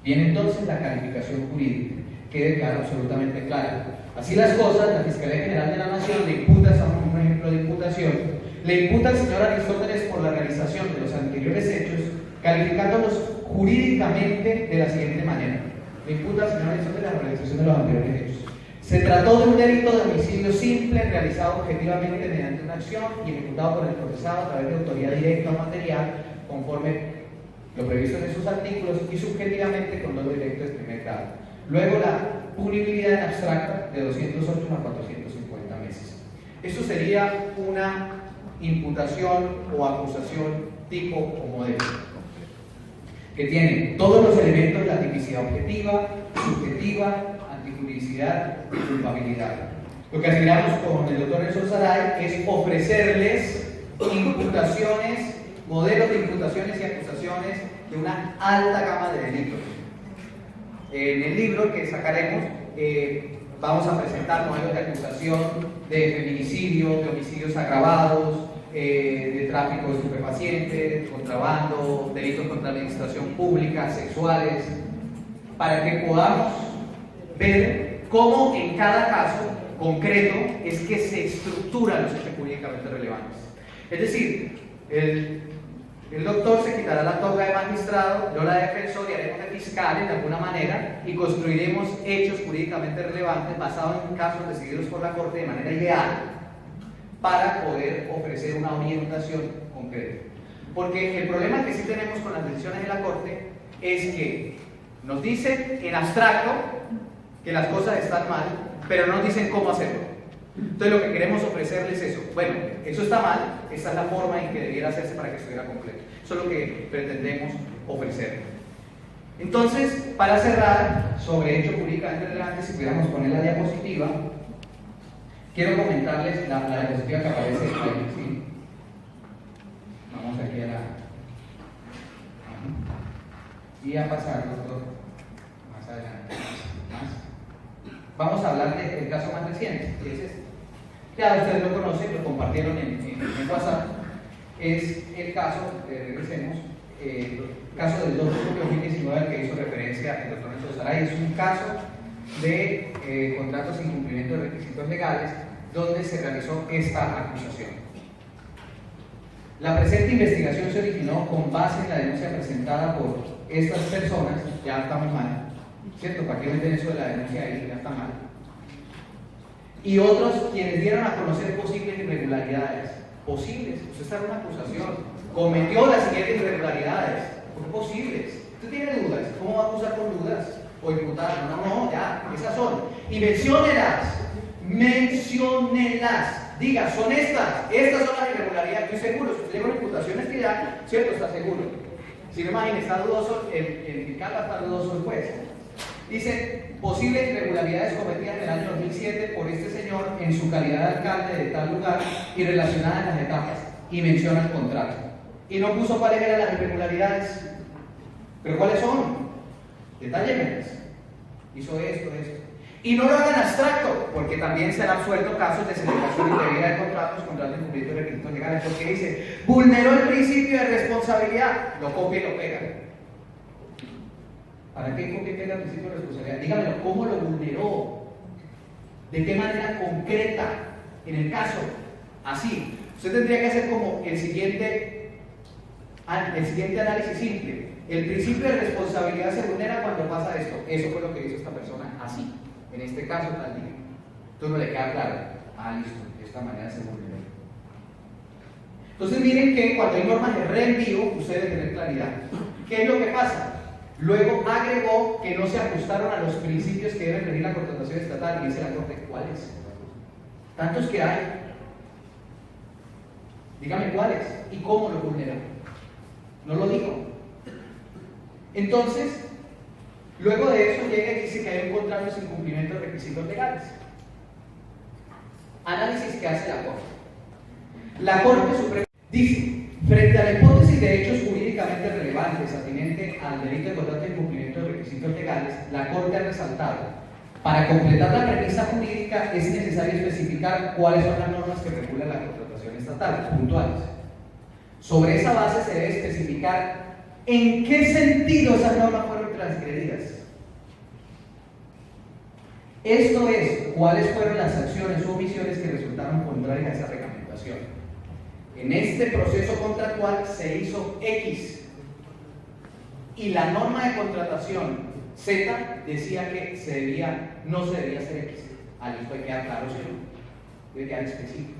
Viene entonces la calificación jurídica. Quede claro, absolutamente claro. Así las cosas, la Fiscalía General de la Nación le imputa, un ejemplo de imputación, le imputa al señor Aristóteles por la realización de los anteriores hechos, calificándolos jurídicamente de la siguiente manera. Le imputa al señor Aristóteles la realización de los anteriores hechos. Se trató de un delito de homicidio simple, realizado objetivamente mediante una acción y ejecutado por el procesado a través de autoridad directa o material, conforme lo previsto en esos artículos, y subjetivamente con dolo directo de primer grado. Luego la punibilidad en abstracta de 208 a 450 meses. Esto sería una imputación o acusación tipo o modelo, que tiene todos los elementos de la tipicidad objetiva, subjetiva, antijuridicidad y culpabilidad. Lo que aspiramos con el doctor Nelson Saray es ofrecerles imputaciones, modelos de imputaciones y acusaciones de una alta gama de delitos. En el libro que sacaremos vamos a presentar modelos de acusación de feminicidio, de homicidios agravados, de tráfico de estupefacientes, contrabando, delitos contra la administración pública, sexuales, para que podamos ver cómo en cada caso concreto es que se estructuran los hechos jurídicamente relevantes. Es decir, el doctor se quitará la toga de magistrado, yo la de defensor y haremos de fiscales de alguna manera y construiremos hechos jurídicamente relevantes basados en casos decididos por la Corte de manera ideal para poder ofrecer una orientación concreta. Porque el problema que sí tenemos con las decisiones de la Corte es que nos dicen en abstracto que las cosas están mal, pero no nos dicen cómo hacerlo. Entonces lo que queremos ofrecerles es eso. Bueno, eso está mal, esa es la forma en que debiera hacerse para que estuviera completo. Eso es lo que pretendemos ofrecer. Entonces, para cerrar sobre hecho jurídicamente relevante, si pudiéramos poner la diapositiva, quiero comentarles la diapositiva que aparece ahí, ¿sí? Vamos aquí a la... y a pasar más adelante, más. Vamos a hablar del caso más reciente, que es este. Ya ustedes lo conocen, lo compartieron en WhatsApp. Es el caso, regresemos, el caso del 2 de julio de 2019 al que hizo referencia el doctor Nelson Saray. Es un caso de contratos sin cumplimiento de requisitos legales donde se realizó esta acusación. La presente investigación se originó con base en la denuncia presentada por estas personas. Ya estamos mal, ¿cierto? ¿Para qué meten eso de la denuncia ahí? Ya está mal. Y otros quienes dieron a conocer posibles irregularidades. Posibles, usted está en una acusación. Cometió las siguientes irregularidades. Son posibles. Usted tiene dudas. ¿Cómo va a acusar con dudas? O imputar. No, ya, esas son. Y menciónelas. Diga, son estas son las irregularidades. Estoy seguro, si usted llega a una imputación es que ya, ¿cierto? Está seguro. Si no imagina, está dudoso, el fiscal va a estar dudoso el juez. Dice, posibles irregularidades cometidas en el año 2007 por este señor en su calidad de alcalde de tal lugar y relacionadas en las etapas. Y menciona el contrato. Y no puso cuáles eran las irregularidades. ¿Pero cuáles son? Detállenmelas. Hizo esto. Y no lo hagan abstracto, porque también se han absuelto casos de celebración indebida de contratos incumpliendo de requisitos legales, porque dice, vulneró el principio de responsabilidad, lo copia y lo pega. ¿Para qué copia y pega el principio de responsabilidad? Dígamelo, ¿cómo lo vulneró? ¿De qué manera concreta? En el caso, así. Usted tendría que hacer como el siguiente análisis simple. El principio de responsabilidad se vulnera cuando pasa esto. Eso fue lo que hizo esta persona, así. En este caso, tal día. Entonces no le queda claro. Listo, de esta manera se vulneró. Entonces miren que cuando hay normas de reenvío, usted debe tener claridad. ¿Qué es lo que pasa? Luego agregó que no se ajustaron a los principios que debe regir la contratación estatal. Y dice la Corte, ¿cuáles? Tantos que hay. Dígame cuáles y cómo lo vulneró. No lo dijo. Entonces, luego de eso llega y dice que hay un contrato sin cumplimiento de requisitos legales. Análisis que hace la Corte. La Corte Suprema dice, frente a la hipótesis de hechos jurídicamente relevantes atinente al delito de contrato de incumplimiento de requisitos legales, la Corte ha resaltado, para completar la premisa jurídica es necesario especificar cuáles son las normas que regulan la contratación estatal, puntuales. Sobre esa base se debe especificar en qué sentido esas normas fueron transgredidas. Esto es, cuáles fueron las acciones o omisiones que resultaron contrarias a esa reglamentación. En este proceso contractual se hizo X y la norma de contratación Z decía que no se debía hacer X. Listo, hay que quedar claro, ¿sí? Debe quedar específico.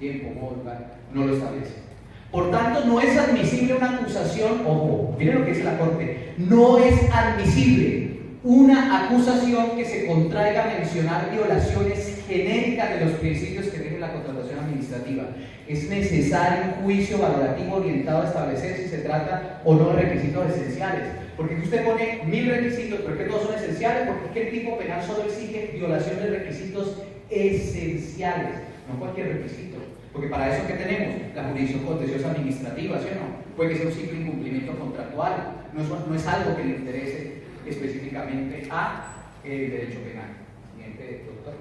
Tiempo, modo, lugar, no lo establece. Por tanto, no es admisible una acusación, ojo, miren lo que dice la Corte, no es admisible una acusación que se contraiga a mencionar violaciones genéricas de los principios que rigen la contratación administrativa. Es necesario un juicio valorativo orientado a establecer si se trata o no de requisitos esenciales. Porque usted pone 1000 requisitos, pero que todos son esenciales, porque es que el tipo penal solo exige violación de requisitos esenciales, no cualquier requisito. Porque para eso que tenemos la jurisdicción contenciosa administrativa, ¿sí o no? Puede que sea un simple incumplimiento contractual, no es algo que le interese específicamente a el derecho penal. Siguiente, doctor.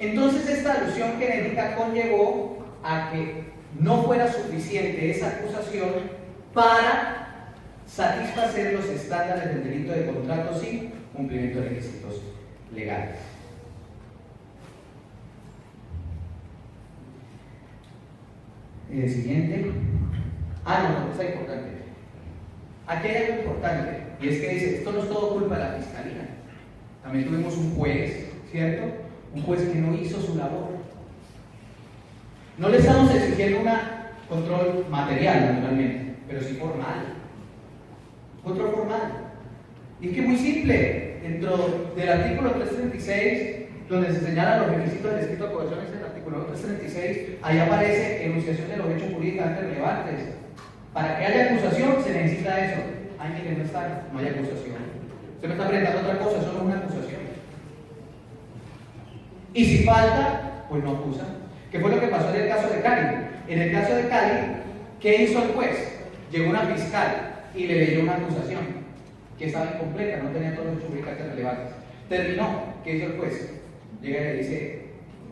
Entonces esta alusión genérica conllevó a que no fuera suficiente esa acusación para satisfacer los estándares del delito de contrato sin cumplimiento de requisitos legales. Siguiente. No, está importante. Aquí hay algo importante, y es que dice, esto no es todo culpa de la Fiscalía. También tuvimos un juez, ¿cierto? Un juez que no hizo su labor. No le estamos exigiendo un control material, naturalmente, pero sí formal. Control formal. Y es que es muy simple. Dentro del artículo 336, donde se señalan los requisitos del escrito de coerción, es el artículo 336, ahí aparece enunciación de los hechos jurídicamente relevantes. Para que haya acusación se necesita eso. Ay, mire, no está, no hay acusación. Usted me está preguntando otra cosa, eso no es una acusación. Y si falta, pues no acusa. ¿Qué fue lo que pasó en el caso de Cali? En el caso de Cali, ¿qué hizo el juez? Llegó una fiscal y le leyó una acusación que estaba incompleta, no tenía todos los hechos jurídicamente relevantes. Terminó. ¿Qué hizo el juez? Llega y le dice,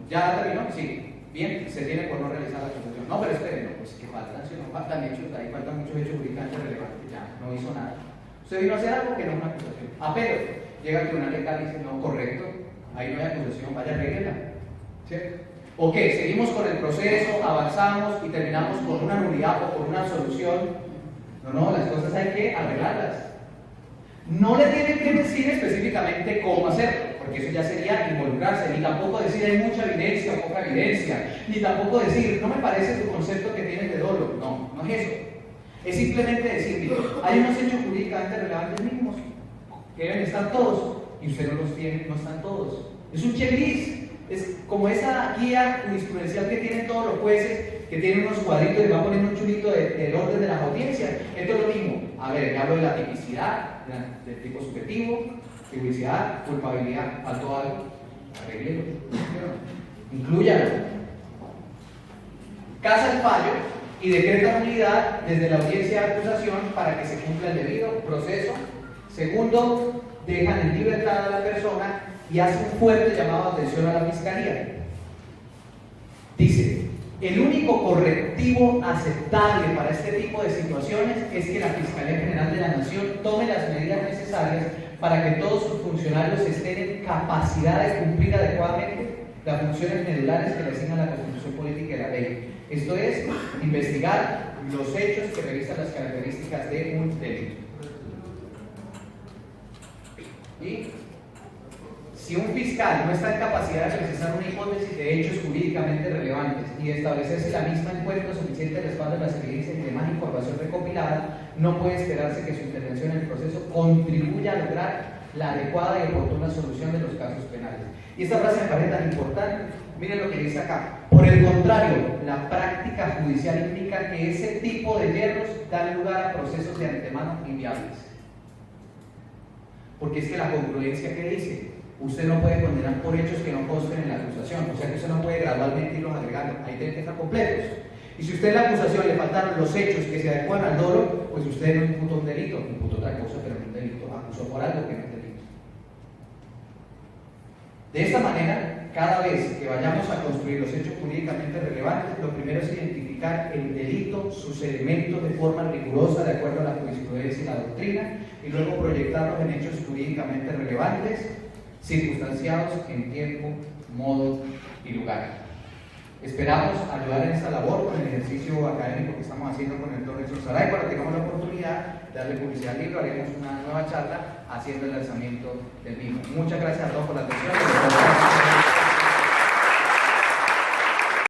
¿ya terminó? Sí. Bien, se tiene por no realizar la acusación. No, pero espere, no, pues que faltan, si no faltan hechos, ahí faltan muchos hechos jurídicamente relevantes, ya, no hizo nada. Usted vino a hacer algo que no es una acusación. Pero llega al tribunal de Cali y dice, no, correcto, ahí no hay acusación, vaya, arréglala. ¿Cierto? Ok, seguimos con el proceso, avanzamos y terminamos con una nulidad o con una solución. No, las cosas hay que arreglarlas. No le tienen que decir específicamente cómo hacerlo, porque eso ya sería involucrarse, ni tampoco decir hay mucha evidencia o poca evidencia, ni tampoco decir, no me parece tu concepto que tienes de dolo. No, no es eso. Es simplemente decir, mire, hay unos hechos jurídicamente relevantes mínimos que deben estar todos, y usted no los tiene, no están todos. Es un checklist. Es como esa guía jurisprudencial que tienen todos los jueces, que tienen unos cuadritos y van poniendo un chulito del orden de las audiencias. Esto es lo mismo. A ver, ya hablo de la tipicidad, del tipo subjetivo, tipicidad, culpabilidad, faltó algo, arréglelo, inclúyalo. Casa el fallo y decreta nulidad desde la audiencia de acusación para que se cumpla el debido proceso. Segundo, dejan en libertad a la persona y hace un fuerte llamado de atención a la fiscalía. Dice, el único correctivo aceptable para este tipo de situaciones es que la Fiscalía General de la Nación tome las medidas necesarias para que todos sus funcionarios estén en capacidad de cumplir adecuadamente las funciones medulares que le asigna la Constitución Política y la ley. Esto es, investigar los hechos que revisan las características de un delito. Y si un fiscal no está en capacidad de precisar una hipótesis de hechos jurídicamente relevantes y de establecerse la misma encuentra suficiente respaldo de las evidencias y demás información recopilada, no puede esperarse que su intervención en el proceso contribuya a lograr la adecuada y oportuna solución de los casos penales. Y esta frase me parece tan importante. Miren lo que dice acá. Por el contrario, la práctica judicial indica que ese tipo de yerros dan lugar a procesos de antemano inviables. Porque es que la congruencia que dice, usted no puede condenar por hechos que no consten en la acusación, o sea que usted no puede gradualmente irlos agregando, ahí tienen que estar completos. Y si usted en la acusación le faltaron los hechos que se adecuan al dolo, pues usted no imputó un delito, imputó otra cosa, pero no un delito, acusó por algo que no es delito. De esta manera, cada vez que vayamos a construir los hechos jurídicamente relevantes, lo primero es identificar el delito, sus elementos de forma rigurosa de acuerdo a la jurisprudencia y la doctrina, y luego proyectarlos en hechos jurídicamente relevantes, circunstanciados en tiempo, modo y lugar. Esperamos ayudar en esta labor con el ejercicio académico que estamos haciendo con el doctor Nelson Saray. Cuando tengamos la oportunidad de darle publicidad al libro, haremos una nueva charla haciendo el lanzamiento del mismo. Muchas gracias a todos por la atención.